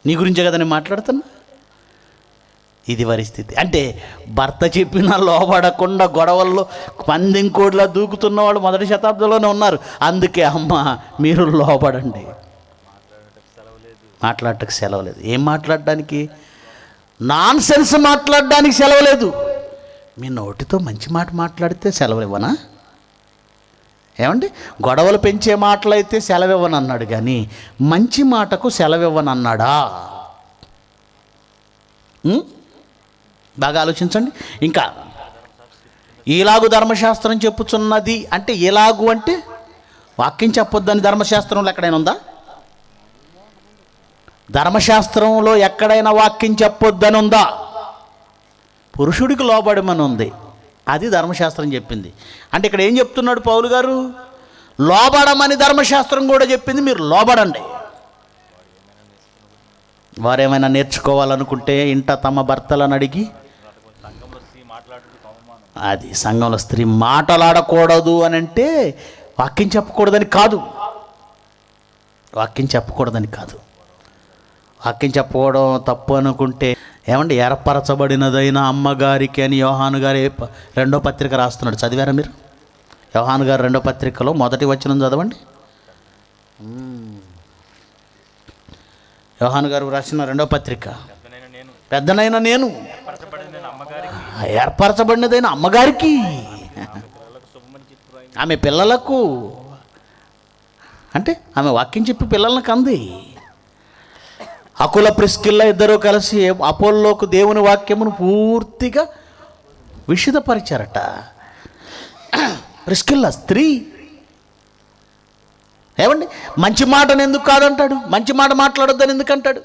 నీ గురించే కదా నేను మాట్లాడుతున్నా. ఇది పరిస్థితి. అంటే భర్త చెప్పినా లోబడకుండా గొడవల్లో పందెం కోడిలా దూకుతున్న వాళ్ళు మొదటి శతాబ్దంలోనే ఉన్నారు. అందుకే అమ్మ మీరు లోబడండి. మాట్లాడటానికి సెలవు లేదు. ఏం మాట్లాడడానికి? నాన్ సెన్స్ మాట్లాడడానికి సెలవు లేదు. మీ నోటితో మంచి మాట మాట్లాడితే సెలవు ఇవ్వనా? ఏమండి? గొడవలు పెంచే మాటలైతే సెలవు ఇవ్వను అన్నాడు, కానీ మంచి మాటకు సెలవు ఇవ్వను అన్నాడా? బాగా ఆలోచించండి. ఇంకా ఇలాగు ధర్మశాస్త్రం చెప్పుచున్నది అంటే, ఇలాగు అంటే వాక్యం చెప్పొద్దని ధర్మశాస్త్రంలో ఎక్కడైనా ఉందా? ధర్మశాస్త్రంలో ఎక్కడైనా వాక్యం చెప్పొద్దని ఉందా? పురుషుడికి లోబడమని ఉంది. అది ధర్మశాస్త్రం చెప్పింది. అంటే ఇక్కడ ఏం చెప్తున్నాడు పౌలు గారు? లోబడమని ధర్మశాస్త్రం కూడా చెప్పింది, మీరు లోబడండి. వారేమైనా నేర్చుకోవాలనుకుంటే ఇంట తమ భర్తలను అడిగి, అది సంఘంలో స్త్రీ మాటలాడకూడదు అని అంటే వాక్యం చెప్పకూడదని కాదు. వాక్యం చెప్పకూడదు తప్పు అనుకుంటే, ఏమంటే ఏర్పరచబడినదైన అమ్మగారికి అని యోహాను గారు 2వ పత్రిక రాస్తున్నాడు. చదివారా మీరు? యోహాను గారు 2వ పత్రికలో మొదటి వచనం చదవండి. యోహాను గారు రాసిన 2వ పత్రిక, పెద్దనైన నేను ఏర్పరచబడినదైన అమ్మగారికి, ఆమె పిల్లలకు, అంటే ఆమె వాక్యం చెప్పి పిల్లలను కంది. అకుల ప్రిస్కిల్లా ఇద్దరూ కలిసి అపోల్లోకు దేవుని వాక్యమును పూర్తిగా విషదపరిచారట. ప్రిస్కిల్లా స్త్రీ. ఏమండి? మంచి మాటను ఎందుకు కాదంటాడు? మంచి మాట మాట్లాడొద్దని ఎందుకు అంటాడు?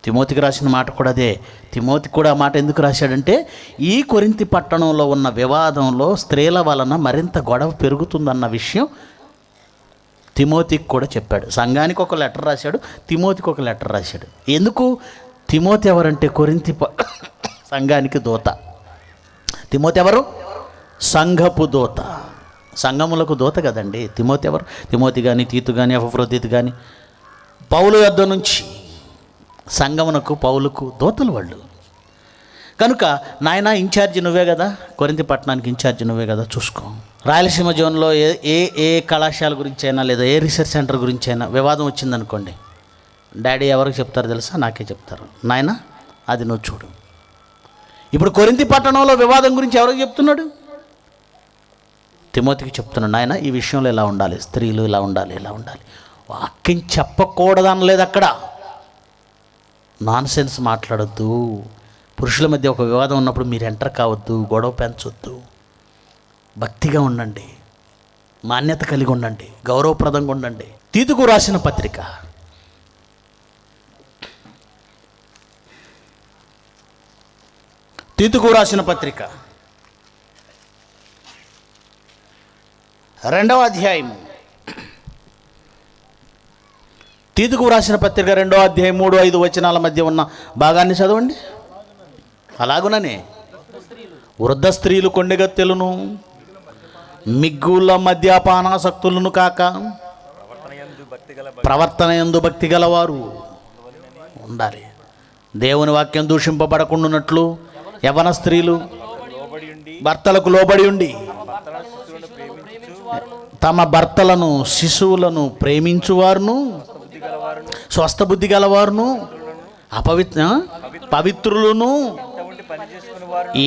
తిమోతికి రాసిన మాట కూడా అదే. తిమోతి కూడా ఆ మాట ఎందుకు రాశాడంటే, ఈ కొరింథీ పట్టణంలో ఉన్న వివాదంలో స్త్రీల వలన మరింత గొడవ పెరుగుతుందన్న విషయం తిమోతికి కూడా చెప్పాడు. సంఘానికి ఒక లెటర్ రాశాడు, తిమోతికి ఒక లెటర్ రాశాడు. ఎందుకు? తిమోతి ఎవరంటే కొరింథీ సంఘానికి దూత. తిమోతి ఎవరు? సంఘపు దూత, సంఘములకు దూత కదండి. తిమోతి ఎవరు? తిమోతి కానీ, తీతు కానీ, ఎపఫ్రోదితు కానీ పౌలు యొద్ద నుంచి సంఘమునకు, పౌలుకు దూతలు వాళ్ళు. కనుక నాయన ఇన్ఛార్జి నువ్వే కదా, కొరింథీ పట్టణానికి ఇన్ఛార్జి నువ్వే కదా, చూసుకో. రాయలసీమ జోన్లో ఏ కళాశాల గురించి అయినా లేదా ఏ రీసెర్చ్ సెంటర్ గురించి అయినా వివాదం వచ్చిందనుకోండి, డాడీ ఎవరికి చెప్తారు తెలుసా? నాకే చెప్తారు. నాయన అది నువ్వు చూడు. ఇప్పుడు కొరింథీ పట్టణంలో వివాదం గురించి ఎవరికి చెప్తున్నాడు? తిమోతికి చెప్తున్నాడు. నాయన ఈ విషయంలో ఇలా ఉండాలి, స్త్రీలు ఇలా ఉండాలి, ఇలా ఉండాలి. వాక్యం చెప్పకూడదనలేదు అక్కడ. నాన్ సెన్స్ మాట్లాడొద్దు. పురుషుల మధ్య ఒక వివాదం ఉన్నప్పుడు మీరు ఎంటర్ కావద్దు, గొడవ పెంచొద్దు. భక్తిగా ఉండండి, మాన్యత కలిగి ఉండండి, గౌరవప్రదంగా ఉండండి. తీతుకు రాసిన పత్రిక తీతుకు రాసిన పత్రిక 2వ అధ్యాయము. తీతుకు రాసిన పత్రిక 2వ అధ్యాయం 3-5 వచనాల మధ్య ఉన్న భాగాన్ని చదవండి. అలాగుననే వృద్ధ స్త్రీలు కొండెగత్తెలను, మిగ్గుల మద్యపానాసక్తులను కాక ప్రవర్తన యందు భక్తి గలవారు ఉండాలి. దేవుని వాక్యం దూషింపబడకుండానట్లు యవన స్త్రీలు భర్తలకు లోబడి ఉండి తమ భర్తలను, శిశువులను ప్రేమించువారును, స్వస్థ బుద్ధి గలవారును, పవిత్రులను,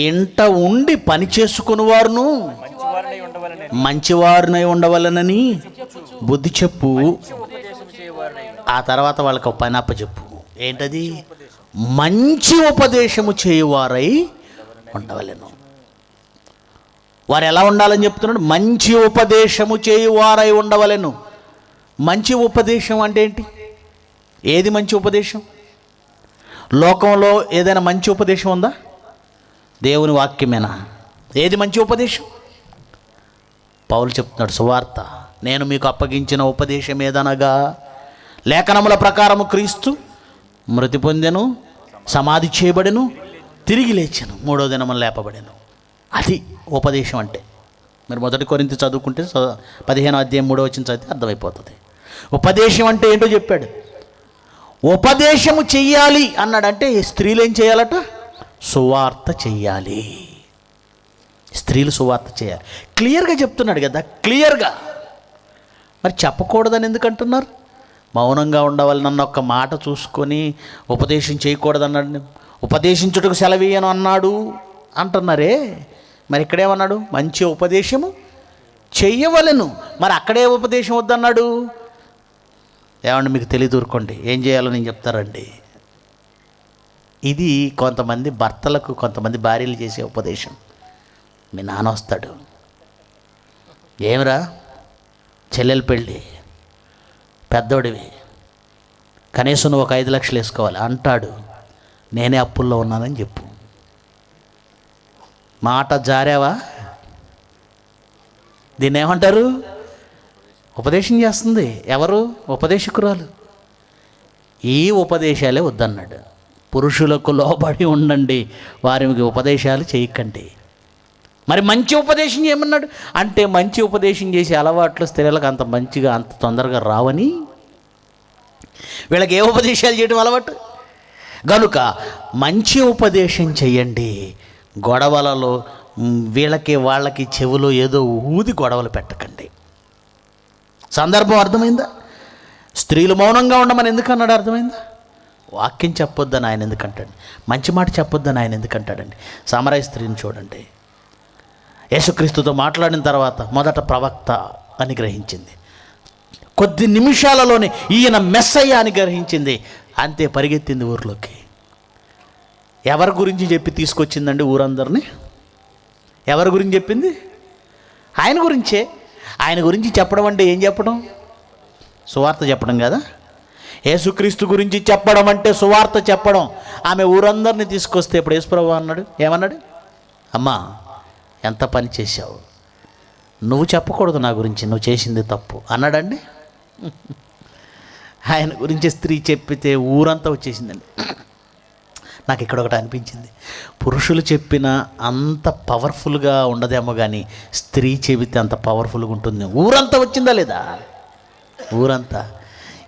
ఇంట ఉండి పని చేసుకుని వారును మంచివారునై ఉండవలనని బుద్ధి చెప్పు. ఆ తర్వాత వాళ్ళకి ఒక పని అప్పచెప్పు. ఏంటది? మంచి ఉపదేశము చేయువారై ఉండవలెను. వారు ఎలా ఉండాలని చెప్తున్నాడు? మంచి ఉపదేశము చేయువారై ఉండవలెను. మంచి ఉపదేశం అంటే ఏంటి? ఏది మంచి ఉపదేశం? లోకంలో ఏదైనా మంచి ఉపదేశం ఉందా? దేవుని వాక్యమేనా? ఏది మంచి ఉపదేశం? పౌలు చెప్తున్నాడు, సువార్త. నేను మీకు అప్పగించిన ఉపదేశం ఏదనగా, లేఖనముల ప్రకారము క్రీస్తు మృతి పొందెను, సమాధి చేయబడెను, తిరిగి లేచెను, 3వ దినమున లేపబడెను. అది ఉపదేశం అంటే. మీరు 1 కొరింథీ చదువుకుంటే 15వ అధ్యాయం 3వ వచనం చదివితే అర్థమైపోతుంది. ఉపదేశం అంటే ఏంటో చెప్పాడు. ఉపదేశము చెయ్యాలి అన్నాడంటే స్త్రీలు ఏం చేయాలట? సువార్త చెయ్యాలి. స్త్రీలు సువార్త చేయాలి. క్లియర్గా చెప్తున్నాడు కదా, క్లియర్గా. మరి చెప్పకూడదని ఎందుకు అంటున్నారు? మౌనంగా ఉండవాలన్న ఒక్క మాట చూసుకొని ఉపదేశం చేయకూడదన్నాడు. ఉపదేశించుటకు సెలవీయను అన్నాడు అంటున్నారే. మరి ఇక్కడేమన్నాడు? మంచి ఉపదేశము చెయ్యవలెను. మరి అక్కడే ఉపదేశం వద్దన్నాడు. ఏమండి మీకు తెలియదు, ఊరుకోండి. ఏం చేయాలో నేను చెప్తారండి. ఇది కొంతమంది భర్తలకు, కొంతమంది భార్యలు చేసే ఉపదేశం. మీ నాన్న వస్తాడు, ఏమిరా చెల్లెలు పెళ్ళి, పెద్దోడివి, కనీసం నువ్వు ఒక 5 లక్షలు వేసుకోవాలి అంటాడు. నేనే అప్పుల్లో ఉన్నానని చెప్పు. మాట జారావా? దీన్ని ఏమంటారు? ఉపదేశం చేస్తుంది. ఎవరు? ఉపదేశకురాలు. ఈ ఉపదేశాలే వద్దన్నాడు. పురుషులకు లోబడి ఉండండి, వారికి ఉపదేశాలు చేయకండి. మరి మంచి ఉపదేశం చేయమన్నాడు అంటే, మంచి ఉపదేశం చేసే అలవాట్లు స్త్రీలకు అంత మంచిగా, అంత తొందరగా రావని వీళ్ళకి ఏ ఉపదేశాలు చేయడం అలవాటు. గనుక మంచి ఉపదేశం చెయ్యండి. గొడవలలో వీళ్ళకి వాళ్ళకి చెవులో ఏదో ఊది గొడవలు పెట్టకండి. సందర్భం అర్థమైందా? స్త్రీలు మౌనంగా ఉండమని ఎందుకన్నాడు? అర్థమైందా? వాక్యం చెప్పొద్దని ఆయన ఎందుకంటాడు? మంచి మాట చెప్పొద్దని ఆయన ఎందుకంటాడండి? సామరాయి స్త్రీని చూడండి. యేసుక్రీస్తుతో మాట్లాడిన తర్వాత మొదట ప్రవక్త అని గ్రహించింది. కొద్ది నిమిషాలలోనే ఈయన మెస్సయ్య అని గ్రహించింది. అంతే, పరిగెత్తింది ఊర్లోకి. ఎవరి గురించి చెప్పి తీసుకొచ్చిందండి ఊరందరినీ? ఎవరి గురించి చెప్పింది? ఆయన గురించే. ఆయన గురించి చెప్పడం అంటే ఏం చెప్పడం? సువార్త చెప్పడం కదా. యేసుక్రీస్తు గురించి చెప్పడం అంటే సువార్త చెప్పడం. ఆమె ఊరందరినీ తీసుకొస్తే ఇప్పుడు యేసుప్రభువు అన్నాడు, ఏమన్నాడు? అమ్మా, ఎంత పని చేశావు, నువ్వు చెప్పకూడదు నా గురించి, నువ్వు చేసింది తప్పు అన్నాడండి. ఆయన గురించి స్త్రీ చెప్పితే ఊరంతా వచ్చేసిందండి. నాకు ఇక్కడ ఒకటి అనిపించింది, పురుషులు చెప్పిన అంత పవర్ఫుల్గా ఉండదేమో కానీ స్త్రీ చెబితే అంత పవర్ఫుల్గా ఉంటుంది. ఊరంతా వచ్చిందా లేదా? ఊరంతా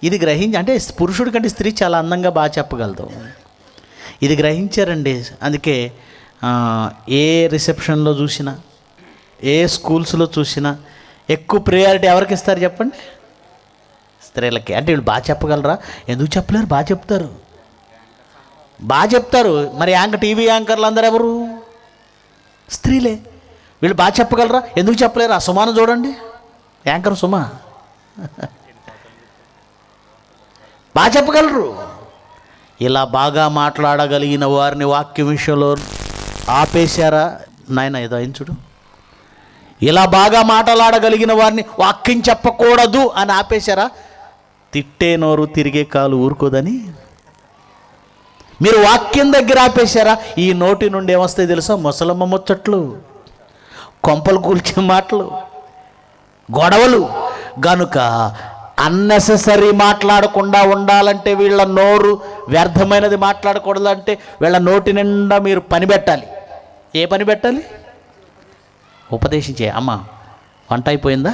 ఇది గ్రహించి, అంటే పురుషుడి కంటే స్త్రీ చాలా అందంగా బాగా చెప్పగలదు. ఇది గ్రహించారండి. అందుకే ఏ రిసెప్షన్లో చూసినా, ఏ స్కూల్స్లో చూసినా ఎక్కువ ప్రయారిటీ ఎవరికి ఇస్తారు చెప్పండి? స్త్రీలకి. అంటే వీళ్ళు బాగా చెప్పగలరా? ఎందుకు చెప్పలేరు? బాగా చెప్తారు, బాగా చెప్తారు. మరి టీవీ యాంకర్లు అందరు ఎవరు? స్త్రీలే. వీళ్ళు బాగా చెప్పగలరా? ఎందుకు చెప్పలేరు? ఆ సుమాను చూడండి, యాంకర్ సుమా బాగా చెప్పగలరు. ఇలా బాగా మాట్లాడగలిగిన వారిని వాక్యం విషయంలో ఆపేశారా? నాయన ఏదో అయింది చూడు. ఇలా బాగా మాట్లాడగలిగిన వారిని వాక్యం చెప్పకూడదు అని ఆపేశారా? తిట్టే నోరు తిరిగే కాలు ఊరుకోదని మీరు వాక్యం దగ్గర ఆపేశారా? ఈ నోటి నుండి ఏమొస్తాయి తెలుసా? ముసలమ్మ ముచ్చట్లు, కొంపలు కూల్చే మాటలు, గొడవలు. గనుక అన్నెసెసరీ మాట్లాడకుండా ఉండాలంటే, వీళ్ళ నోరు వ్యర్థమైనది మాట్లాడకూడదంటే వీళ్ళ నోటి నిండా మీరు పని పెట్టాలి. ఏ పని పెట్టాలి? ఉపదేశించే. అమ్మ వంట అయిపోయిందా?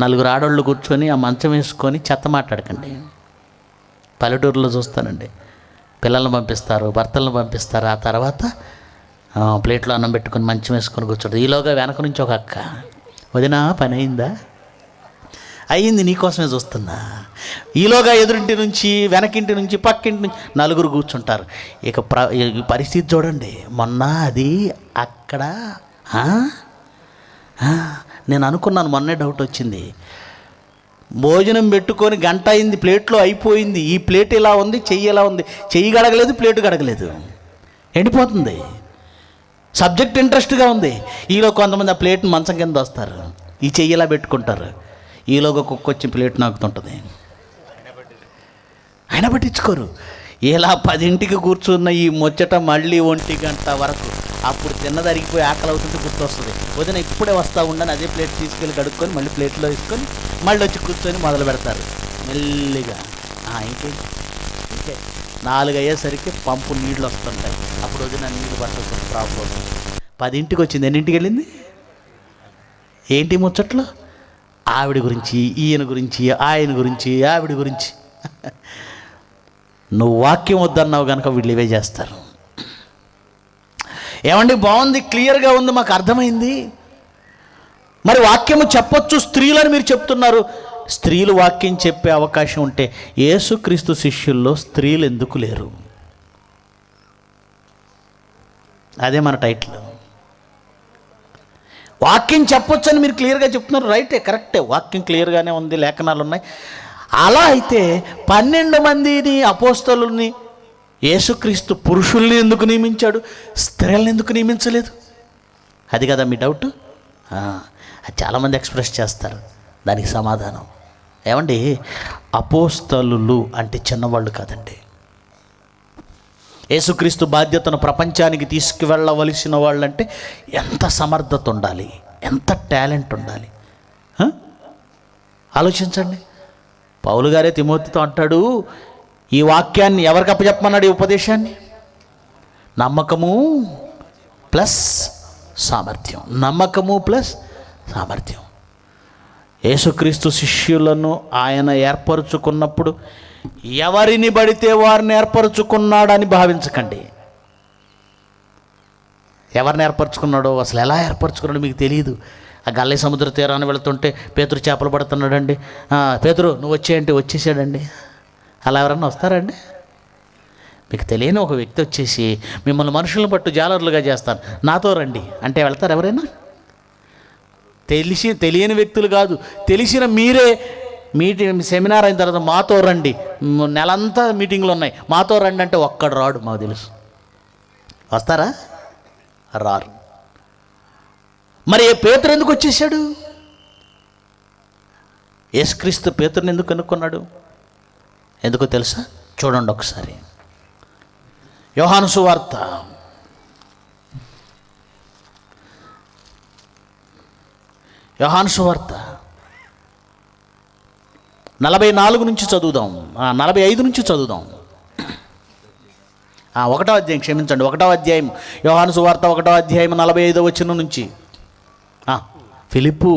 4 ఆడోళ్ళు కూర్చొని ఆ మంచం వేసుకొని చెత్త మాట్లాడకండి. పల్లెటూరులో చూస్తానండి, పిల్లల్ని పంపిస్తారు, భర్తలను పంపిస్తారు, ఆ తర్వాత ప్లేట్లో అన్నం పెట్టుకొని మంచం వేసుకొని కూర్చోడు. ఈలోగా వెనక నుంచి ఒక అక్క, వదినా పని అయిందా? అయ్యింది, నీకోసమే చూస్తున్నా. ఈలోగా ఎదురింటి నుంచి, వెనకింటి నుంచి, పక్కింటి నుంచి 4 కూర్చుంటారు. ఇక ఈ పరిస్థితి చూడండి. మొన్న అది అక్కడ నేను అనుకున్నాను, మొన్నే డౌట్ వచ్చింది. భోజనం పెట్టుకొని గంట అయింది, ప్లేట్లో అయిపోయింది. ఈ ప్లేట్ ఇలా ఉంది, చెయ్యి ఎలా ఉంది, చెయ్యి గడగలేదు, ప్లేటు గడగలేదు, ఎండిపోతుంది. సబ్జెక్ట్ ఇంట్రెస్ట్గా ఉంది. ఈలో కొంతమంది ఆ ప్లేట్ని మంచం కింద వస్తారు, ఈ చెయ్యి ఇలా పెట్టుకుంటారు. ఈలోగా కుక్క వచ్చి ప్లేట్ నాకుతుంటుంది, అయినా పట్టించుకోరు. ఇలా 10ంటికి కూర్చున్న ఈ ముచ్చట మళ్ళీ 1 గంట వరకు. అప్పుడు తిన్నది అరిగిపోయి ఆకలి అవుతుంటే గుర్తొస్తుంది, వదిన ఇప్పుడే వస్తూ ఉండని అదే ప్లేట్ తీసుకెళ్ళి కడుక్కొని మళ్ళీ ప్లేట్లో వేసుకొని మళ్ళీ వచ్చి కూర్చొని మొదలు పెడతారు మెల్లిగా. ఇంకే 4 అయ్యేసరికి పంపు నీళ్ళు వస్తుంటాయి. అప్పుడు వదిన నీళ్ళు పట్టుకొని ప్రాబ్లం. 10ంటికి వచ్చింది, ఎన్నింటికి వెళ్ళింది? ఏంటి ముచ్చట్లు? ఆవిడ గురించి, ఈయన గురించి, ఆయన గురించి, ఆవిడ గురించి. నువ్వు వాక్యం వద్దన్నావు కనుక వీళ్ళు ఇవే చేస్తారు. ఏమండి, బాగుంది, క్లియర్గా ఉంది, మాకు అర్థమైంది. మరి వాక్యము చెప్పొచ్చు స్త్రీలని మీరు చెప్తున్నారు. స్త్రీలు వాక్యం చెప్పే అవకాశం ఉంటే యేసుక్రీస్తు శిష్యుల్లో స్త్రీలు ఎందుకు లేరు? అదే మన టైటిల్. వాక్యం చెప్పొచ్చు అని మీరు క్లియర్గా చెప్తున్నారు, రైటే, కరెక్టే, వాక్యం క్లియర్గానే ఉంది, లేఖనాలు ఉన్నాయి. అలా అయితే 12 మందిని అపోస్తలుని యేసుక్రీస్తు పురుషుల్ని ఎందుకు నియమించాడు, స్త్రీలను ఎందుకు నియమించలేదు? అది కదా మీ డౌట్. అది చాలామంది ఎక్స్ప్రెస్ చేస్తారు. దానికి సమాధానం ఏమండి, అపోస్తలులు అంటే చిన్నవాళ్ళు కాదండి. యేసుక్రీస్తు బాధ్యతను ప్రపంచానికి తీసుకువెళ్ళవలసిన వాళ్ళంటే ఎంత సమర్థత ఉండాలి, ఎంత టాలెంట్ ఉండాలి. ఆలోచించండి. పౌలు గారే తిమోతితో అంటాడు, ఈ వాక్యాన్ని ఎవరికి అప్పచెప్పమన్నాడు? ఈ ఉపదేశాన్ని నమ్మకము ప్లస్ సామర్థ్యం, నమ్మకము ప్లస్ సామర్థ్యం. యేసుక్రీస్తు శిష్యులను ఆయన ఏర్పరచుకున్నప్పుడు ఎవరిని పడితే వారిని ఏర్పరచుకున్నాడని భావించకండి. ఎవరిని ఏర్పరచుకున్నాడో, అసలు ఎలా ఏర్పరచుకున్నాడో మీకు తెలియదు. ఆ గల్లీ సముద్ర తీరాన్ని వెళుతుంటే పేతురు చేపలు పడుతున్నాడండి. పేతురు నువ్వు వచ్చేయంటే వచ్చేసాడండి. అలా ఎవరన్నా వస్తారండి? మీకు తెలియని ఒక వ్యక్తి వచ్చేసి మిమ్మల్ని మనుషులను పట్టు జాలర్లుగా చేస్తాను, నాతో రండి అంటే వెళ్తారు ఎవరైనా? తెలియని వ్యక్తులు కాదు, తెలిసిన మీరే మీటింగ్ సెమినార్ అయిన తర్వాత మాతో రండి, నెలంతా మీటింగ్లు ఉన్నాయి, మాతో రండి అంటే ఒక్కడు రాడు. మాకు తెలుసు. వస్తారా? రారు. మరి పేతురు ఎందుకు వచ్చేసాడు? యేసుక్రీస్తు పేతురుని ఎందుకు కనుక్కున్నాడు? ఎందుకో తెలుసా? చూడండి ఒకసారి. యోహాను సువార్త 44 నుంచి చదువుదాం, 45 నుంచి చదువుదాం. 1వ అధ్యాయం, క్షమించండి, 1వ అధ్యాయం యోహాను సువార్త 1వ అధ్యాయం 45వ వచనం నుంచి. ఫిలిప్పు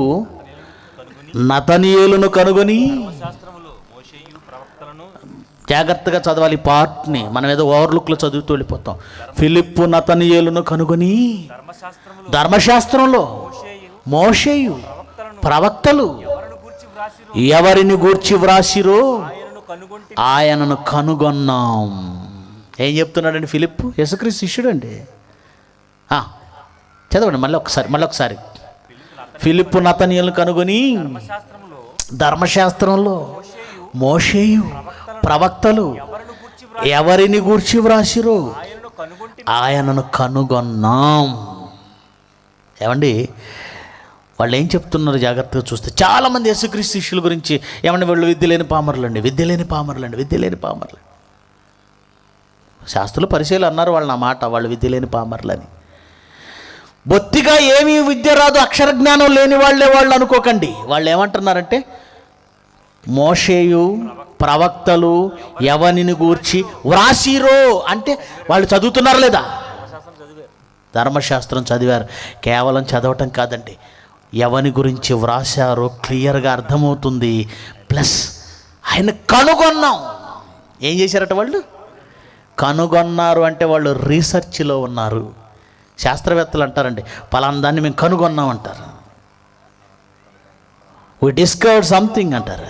నతనీయులను కనుగొని, జాగ్రత్తగా చదవాలి పార్ట్ని, మనం ఏదో ఓవర్లుక్లో చదువుతూ వెళ్ళిపోతాం. ఫిలిప్పు నతనీయులను కనుగొని ధర్మశాస్త్రంలో మోషేయు ప్రవక్తలు ఎవరిని గూర్చి వ్రాసిరో ఆయనను కనుగొన్నాం. ఏం చెప్తున్నాడండి ఫిలిప్పు? యేసుక్రీస్తు శిష్యుడు అండి. చదవండి మళ్ళీ ఒకసారి. ఫిలిప్పు నతనీయులను కనుగొని ధర్మశాస్త్రంలో మోషేయు ప్రవక్తలు ఎవరిని గూర్చి వ్రాసిరో ఆయనను కనుగొన్నాం. ఏమండి, వాళ్ళు ఏం చెప్తున్నారు జాగ్రత్తగా చూస్తే? చాలామంది యేసుక్రీస్తు శిష్యుల గురించి ఏమంటే వాళ్ళు విద్య లేని పామరులండి. శాస్త్రులు పరిశీలన అన్నారు వాళ్ళని, ఆ మాట, వాళ్ళు విద్య లేని పామరులని. బొత్తిగా ఏమీ విద్య రాదు, అక్షర జ్ఞానం లేని వాళ్ళే వాళ్ళు అనుకోకండి. వాళ్ళు ఏమంటున్నారంటే మోషేయు ప్రవక్తలు ఎవరిని గూర్చి వ్రాసిరో అంటే వాళ్ళు చదువుతున్నారా లేదా? ధర్మశాస్త్రం చదివారు. కేవలం చదవటం కాదండి, ఎవని గురించి వ్రాసారో క్లియర్గా అర్థమవుతుంది. ప్లస్ ఆయన కనుగొన్నాం. ఏం చేశారట వాళ్ళు? కనుగొన్నారు అంటే వాళ్ళు రీసెర్చ్లో ఉన్నారు. శాస్త్రవేత్తలు అంటారండి, పలానా దాన్ని మేము కనుగొన్నాం అంటారు. వి డిస్కవర్డ్ సంథింగ్ అంటారు.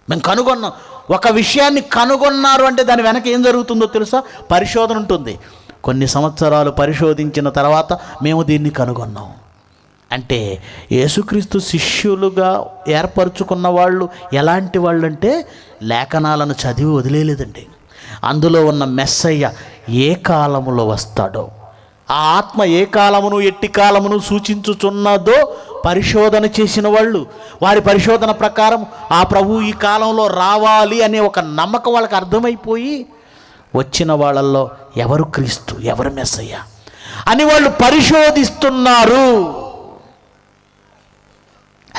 మేము కనుగొన్నాం. ఒక విషయాన్ని కనుగొన్నారు అంటే దాని వెనక ఏం జరుగుతుందో తెలుసా? పరిశోధన ఉంటుంది. కొన్ని సంవత్సరాలు పరిశోధించిన తర్వాత మేము దీన్ని కనుగొన్నాం అంటే యేసుక్రీస్తు శిష్యులుగా ఏర్పరచుకున్న వాళ్ళు ఎలాంటి వాళ్ళు అంటే లేఖనాలను చదివి వదిలేలేదండి. అందులో ఉన్న మెస్సయ్య ఏ కాలములో వస్తాడో, ఆ ఆత్మ ఏ కాలమును ఎట్టి కాలమును సూచించుచున్నదో పరిశోధన చేసిన వాళ్ళు, వారి పరిశోధన ప్రకారం ఆ ప్రభువు ఈ కాలంలో రావాలి అనే ఒక నమ్మకం వాళ్ళకి అర్థమైపోయి వచ్చిన వాళ్ళల్లో ఎవరు క్రీస్తు, ఎవరు మెస్సయ్య అని వాళ్ళు పరిశోధిస్తున్నారు.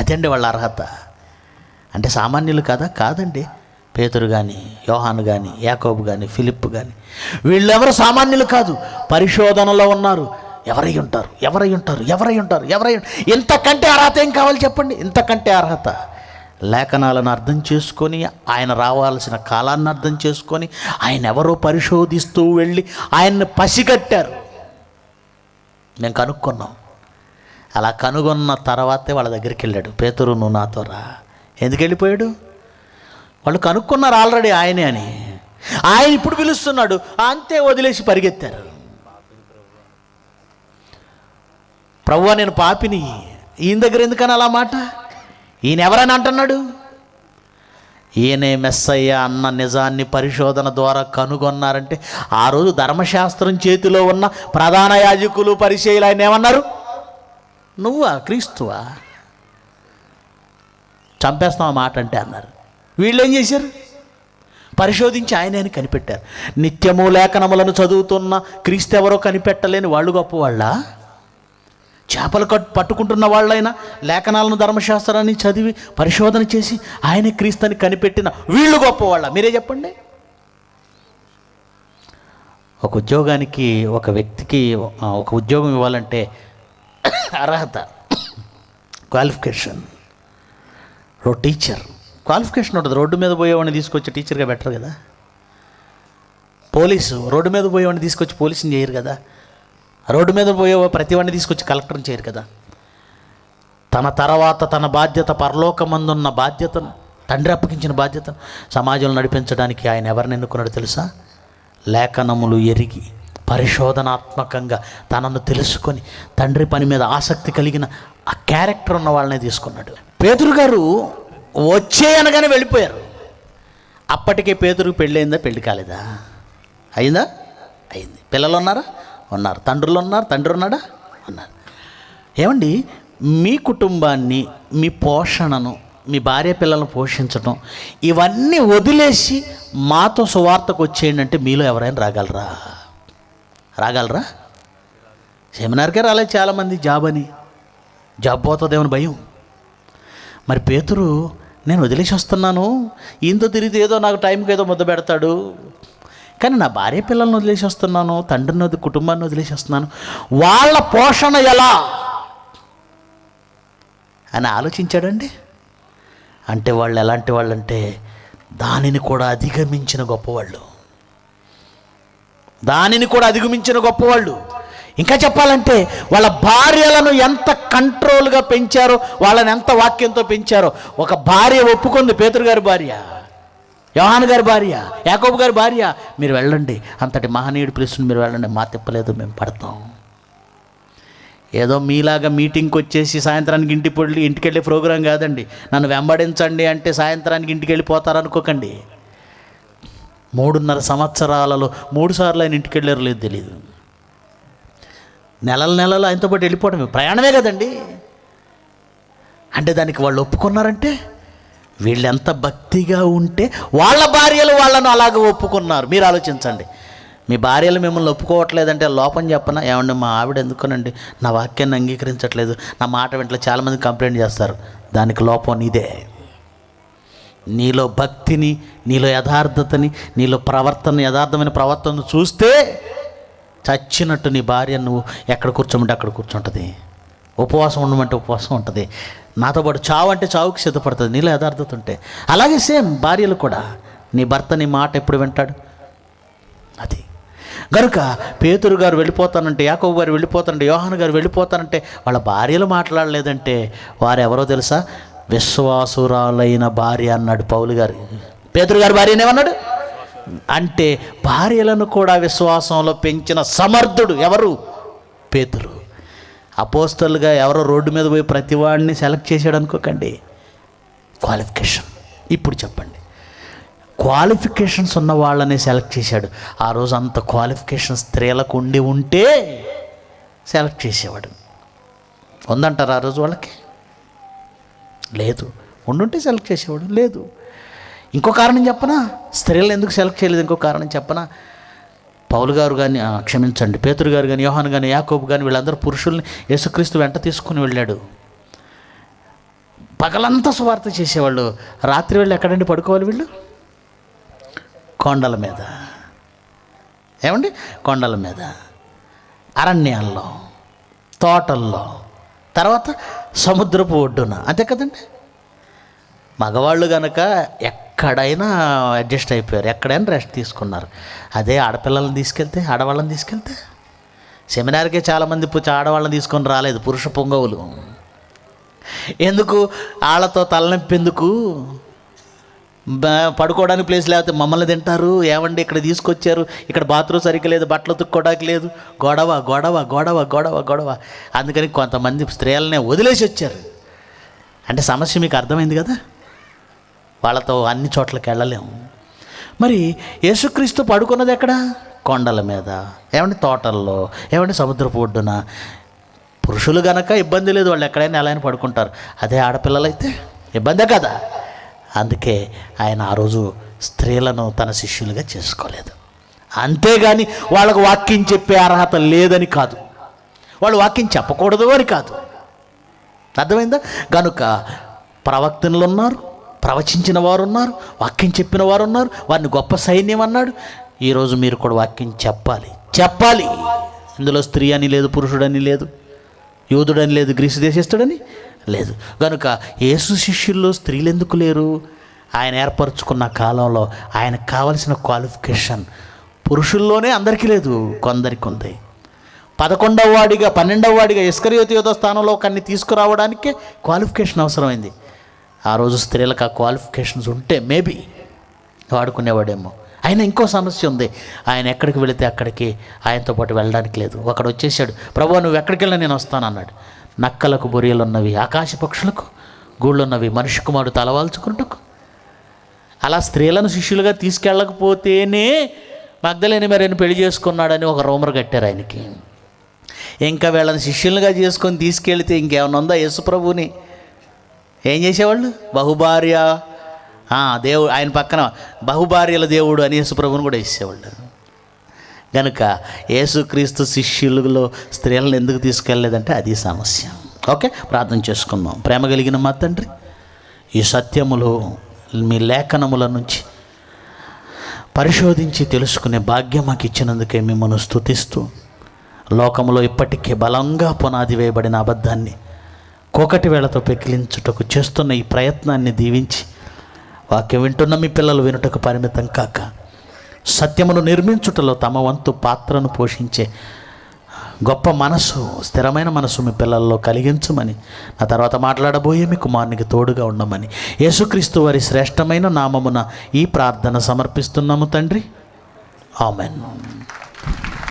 అదండి వాళ్ళ అర్హత. అంటే సామాన్యులు కాదండి. పేతురు కానీ, యోహాను కానీ, యాకోబు కానీ, ఫిలిప్పు కానీ వీళ్ళెవరు సామాన్యులు కాదు, పరిశోధనలో ఉన్నారు. ఎవరై ఉంటారు? ఇంతకంటే అర్హత ఏం కావాలి చెప్పండి? ఇంతకంటే అర్హత లేఖనాలను అర్థం చేసుకొని, ఆయన రావాల్సిన కాలాన్ని అర్థం చేసుకొని, ఆయన ఎవరో పరిశోధిస్తూ వెళ్ళి ఆయన్ని పసిగట్టారు. మేము కనుక్కున్నాం. అలా కనుగొన్న తర్వాతే వాళ్ళ దగ్గరికి వెళ్ళాడు. పేతురు, నువ్వు నాతో రా. ఎందుకు వెళ్ళిపోయాడు? వాళ్ళు కనుక్కున్నారు ఆల్రెడీ ఆయనే అని. ఆయన ఇప్పుడు పిలుస్తున్నాడు, అంతే వదిలేసి పరిగెత్తారు. ప్రభువా నేను పాపిని, ఈయన దగ్గర ఎందుకని అలా మాట? ఈయన ఎవరని అంటున్నాడు? ఈయనే మెస్సయ్య అన్న నిజాన్ని పరిశోధన ద్వారా కనుగొన్నారంటే ఆ రోజు ధర్మశాస్త్రం చేతిలో ఉన్న ప్రధాన యాజకులు, పరిసయ్యులు ఆయన ఏమన్నారు? నువ్వా క్రీస్తువా? చంపేస్తాం ఆ మాట అంటే అన్నారు. వీళ్ళు ఏం చేశారు? పరిశోధించి ఆయనే అని కనిపెట్టారు. నిత్యము లేఖనములను చదువుతున్న క్రీస్తు ఎవరో కనిపెట్టలేని వాళ్ళు గొప్పవాళ్ళ? చేపలు పట్టుకుంటున్న వాళ్ళైనా లేఖనాలను, ధర్మశాస్త్రాన్ని చదివి పరిశోధన చేసి ఆయనే క్రీస్తు అని కనిపెట్టిన వీళ్ళు గొప్పవాళ్ళ? మీరే చెప్పండి. ఒక ఉద్యోగానికి, ఒక వ్యక్తికి ఒక ఉద్యోగం ఇవ్వాలంటే అర్హత, క్వాలిఫికేషన్. టీచర్ క్వాలిఫికేషన్ ఉంటుంది. రోడ్డు మీద పోయేవాడిని తీసుకొచ్చి టీచర్గా పెట్టరు కదా. పోలీసు రోడ్డు మీద పోయేవాడిని తీసుకొచ్చి పోలీసుని చేయరు కదా. రోడ్డు మీద పోయే ప్రతి వాడిని తీసుకొచ్చి కలెక్టర్ని చేయరు కదా. తన తర్వాత తన బాధ్యత, పరలోకమందున్న బాధ్యతను, తండ్రి అప్పగించిన బాధ్యతను సమాజంలో నడిపించడానికి ఆయన ఎవరిని ఎన్నుకున్నాడు తెలుసా? లేఖనములు ఎరిగి పరిశోధనాత్మకంగా తనను తెలుసుకొని తండ్రి పని మీద ఆసక్తి కలిగిన ఆ క్యారెక్టర్ ఉన్న వాళ్ళనే తీసుకున్నాడు. పేతురు గారు వచ్చే అనగానే వెళ్ళిపోయారు. అప్పటికే పేతురుకు పెళ్ళయిందా? పెళ్ళి కాలేదా? అయిందా? అయింది. పిల్లలు ఉన్నారా? ఉన్నారు. తండ్రులు ఉన్నారు? తండ్రి ఉన్నాడా? ఉన్నారు. ఏమండి, మీ కుటుంబాన్ని, మీ పోషణను, మీ భార్య పిల్లలను పోషించడం ఇవన్నీ వదిలేసి మాతో సువార్తకు వచ్చేయండి అంటే మీలో ఎవరైనా రాగలరా? సెమినార్కే రాలేదు చాలామంది. జాబ్ పోతుందేమని భయం. మరి పేతురు, నేను వదిలేసి వస్తున్నాను, ఈయనతో తిరిగితే ఏదో నాకు టైంకి ఏదో ముద్ద పెడతాడు, కానీ నా భార్య పిల్లలను వదిలేసి వస్తున్నాను, తండ్రిని కుటుంబాన్ని వదిలేసి వస్తున్నాను, వాళ్ళ పోషణ ఎలా అని ఆలోచించాడండి. అంటే వాళ్ళు ఎలాంటి వాళ్ళు అంటే దానిని కూడా అధిగమించిన గొప్పవాళ్ళు. ఇంకా చెప్పాలంటే వాళ్ళ భార్యలను ఎంత కంట్రోల్గా పెంచారో, వాళ్ళని ఎంత వాక్యంతో పెంచారో. ఒక భార్య ఒప్పుకుంది, పేతురు గారి భార్య, యోహాను గారి భార్య, యాకోబు గారి భార్య, మీరు వెళ్ళండి, అంతటి మహనీయుడు పిలుస్తుంది, మీరు వెళ్ళండి, మా తిప్పలేదు, మేము పడతాం. ఏదో మీలాగా మీటింగ్కి వచ్చేసి సాయంత్రానికి ఇంటికి వెళ్ళే ప్రోగ్రాం కాదండి. నన్ను వెంబడించండి అంటే సాయంత్రానికి ఇంటికి వెళ్ళిపోతారనుకోకండి. 3.5 సంవత్సరాలలో 3 సార్లు ఆయన ఇంటికి వెళ్ళారు లేదు తెలియదు. నెలలు ఆయనతో పాటు వెళ్ళిపోవడమే ప్రయాణమే కదండి. అంటే దానికి వాళ్ళు ఒప్పుకున్నారంటే వీళ్ళు ఎంత భక్తిగా ఉంటే వాళ్ళ భార్యలు వాళ్ళను అలాగ ఒప్పుకున్నారు. మీరు ఆలోచించండి, మీ భార్యలు మిమ్మల్ని ఒప్పుకోవట్లేదంటే లోపం చెప్పనా? ఏమండి మా ఆవిడ ఎందుకోనండి నా వాక్యాన్ని అంగీకరించట్లేదు, నా మాట వెంటనే చాలామంది కంప్లైంట్ చేస్తారు. దానికి లోపం నీదే. నీలో భక్తిని, నీలో యథార్థతని, నీలో యథార్థమైన ప్రవర్తనను చూస్తే చచ్చినట్టు నీ భార్య నువ్వు ఎక్కడ కూర్చోమంటే అక్కడ కూర్చుంటుంది, ఉపవాసం ఉండమంటే ఉపవాసం ఉంటుంది, నాతో పాటు చావు అంటే చావుకి సిద్ధపడుతుంది నీలో యథార్థత ఉంటే. అలాగే సేమ్ భార్యలు కూడా, నీ భర్త నీ మాట ఎప్పుడు వింటాడు? అది గనుక పేతురు గారు వెళ్ళిపోతానంటే, యాకోబు గారు వెళ్ళిపోతానంటే, యోహాను గారు వెళ్ళిపోతానంటే వాళ్ళ భార్యలు మాట్లాడలేదంటే వారెవరో తెలుసా? విశ్వాసురాలైన భార్య అన్నాడు పౌలు గారు. పేతురు గారి భార్యనేమన్నాడు అంటే భార్యలను కూడా విశ్వాసంలో పెంచిన సమర్థుడు ఎవరు? పేతురు. అపోస్తలుగా ఎవరో రోడ్డు మీద పోయి ప్రతి వాడిని సెలెక్ట్ చేశాడు అనుకోకండి. క్వాలిఫికేషన్. ఇప్పుడు చెప్పండి, క్వాలిఫికేషన్స్ ఉన్న వాళ్ళని సెలెక్ట్ చేశాడు. ఆ రోజు అంత క్వాలిఫికేషన్ స్త్రీలకు ఉంటే సెలెక్ట్ చేసేవాడు. ఉందంటారు ఆ రోజు వాళ్ళకి? లేదు. ఉండుంటే సెలెక్ట్ చేసేవాడు. లేదు. ఇంకో కారణం చెప్పనా? స్త్రీలను ఎందుకు సెలెక్ట్ చేయలేదు ఇంకో కారణం చెప్పనా? పౌలు గారు కానీ, క్షమించండి, పేతురు గారు కానీ, యోహాను కానీ, యాకోబు కానీ వీళ్ళందరూ పురుషుల్ని యేసుక్రీస్తు వెంట తీసుకుని వెళ్ళాడు. పగలంతా సువార్త చేసేవాళ్ళు. రాత్రి వెళ్ళి ఎక్కడండి పడుకోవాలి వీళ్ళు? కొండల మీద. ఏమండి? కొండల మీద, అరణ్యాల్లో, తోటల్లో, తర్వాత సముద్రపు ఒడ్డున. అంతే కదండి. మగవాళ్ళు కనుక ఎక్కడైనా అడ్జస్ట్ అయిపోయారు, ఎక్కడైనా రెస్ట్ తీసుకున్నారు. అదే ఆడపిల్లల్ని తీసుకెళ్తే, ఆడవాళ్ళని తీసుకెళ్తే, సెమినార్కే చాలామంది ఆడవాళ్ళని తీసుకొని రాలేదు, పురుష పొంగవులు. ఎందుకు? వాళ్ళతో తలనొప్పి ఎందుకు? పడుకోవడానికి ప్లేస్ లేకపోతే మమ్మల్ని తింటారు. ఏమండి ఇక్కడ తీసుకొచ్చారు, ఇక్కడ బాత్రూమ్ సరిగ్గా లేదు, బట్టలు ఉతుక్కోవడానికి లేదు, గొడవ గొడవ గొడవ గొడవ గొడవ. అందుకని కొంతమంది స్త్రీలనే వదిలేసి వచ్చారు. అంటే సమస్య మీకు అర్థమైంది కదా. వాళ్ళతో అన్ని చోట్లకి వెళ్ళలేము. మరి యేసుక్రీస్తు పడుకున్నది ఎక్కడ? కొండల మీద, ఏమంటే తోటల్లో, ఏమంటే సముద్రపు ఒడ్డున. పురుషులు గనక ఇబ్బంది లేదు, వాళ్ళు ఎక్కడైనా ఎలా అయినా పడుకుంటారు. అదే ఆడపిల్లలైతే ఇబ్బందే కదా. అందుకే ఆయన ఆ రోజు స్త్రీలను తన శిష్యులుగా చేసుకోలేదు. అంతేగాని వాళ్ళకు వాక్యం చెప్పే అర్హత లేదని కాదు, వాళ్ళు వాక్యం చెప్పకూడదు అని కాదు. అర్థమైందా? కనుక ప్రవక్తలు ఉన్నారు, ప్రవచించిన వారు ఉన్నారు, వాక్యం చెప్పిన వారు ఉన్నారు, వారిని గొప్ప సైన్యం అన్నాడు. ఈరోజు మీరు కూడా వాక్యం చెప్పాలి. ఇందులో స్త్రీ అని లేదు, పురుషుడని లేదు, యూదుడని లేదు, గ్రీసు దేశస్థుడని లేదు. కనుక యేసు శిష్యుల్లో స్త్రీలు ఎందుకు లేరు? ఆయన ఏర్పరచుకున్న కాలంలో ఆయనకు కావలసిన క్వాలిఫికేషన్ పురుషుల్లోనే అందరికీ లేదు, కొందరికి ఉంది. 11వ వాడిగా 12వ వాడిగా ఇస్కరియోతు యోధ స్థానంలో ఒకరిని తీసుకురావడానికే క్వాలిఫికేషన్ అవసరమైంది. ఆ రోజు స్త్రీలకు ఆ క్వాలిఫికేషన్స్ ఉంటే మేబీ వాడుకునేవాడేమో. అయినా ఇంకో సమస్య ఉంది. ఆయన ఎక్కడికి వెళితే అక్కడికి ఆయనతో పాటు వెళ్ళడానికి లేదు. ఒకడు వచ్చేసాడు, ప్రభువా నువ్వు ఎక్కడికి వెళ్ళినా నేను వస్తానన్నాడు. నక్కలకు బొరియలు ఉన్నవి, ఆకాశ పక్షులకు గూళ్ళు ఉన్నవి, మనిషి కుమారుడు తలవాల్చుకుంటకు. అలా స్త్రీలను శిష్యులుగా తీసుకెళ్ళకపోతేనే మగ్దలేని మరిని పెళ్లి చేసుకున్నాడని ఒక రూమర్ కట్టారు ఆయనకి. ఇంకా వీళ్ళని శిష్యులుగా చేసుకొని తీసుకెళ్తే ఇంకేమన్నా ఉందా? యేసుప్రభుని ఏం చేసేవాళ్ళు? బహుభార్య దేవుడు, ఆయన పక్కన బహుభార్యల దేవుడు అని యేసుప్రభుని కూడా వేసేవాళ్ళు. కనుక యేసుక్రీస్తు శిష్యులలో స్త్రీలను ఎందుకు తీసుకెళ్ళలేదంటే అది సమస్య. ఓకే, ప్రార్థన చేసుకుందాం. ప్రేమ కలిగిన మా తండ్రి, ఈ సత్యములు మీ లేఖనముల నుంచి పరిశోధించి తెలుసుకునే భాగ్యం మాకు ఇచ్చినందుకే మిమ్మల్ని స్తుతిస్తూ, లోకంలో ఇప్పటికే బలంగా పునాది వేయబడిన అబద్ధాన్ని కోకటి వేళతో పెకిలించుటకు చేస్తున్న ఈ ప్రయత్నాన్ని దీవించి, వాక్యం వింటున్న మీ పిల్లలు వినుటకు పరిమితం కాక సత్యమును నిర్మించుటలో తమ వంతు పాత్రను పోషించే గొప్ప మనసు, స్థిరమైన మనసు మీ పిల్లల్లో కలిగించమని, నా తర్వాత మాట్లాడబోయే మీ కుమారునికి తోడుగా ఉండమని యేసుక్రీస్తు వారి శ్రేష్టమైన నామమున ఈ ప్రార్థన సమర్పిస్తున్నాము తండ్రి. ఆమెన్.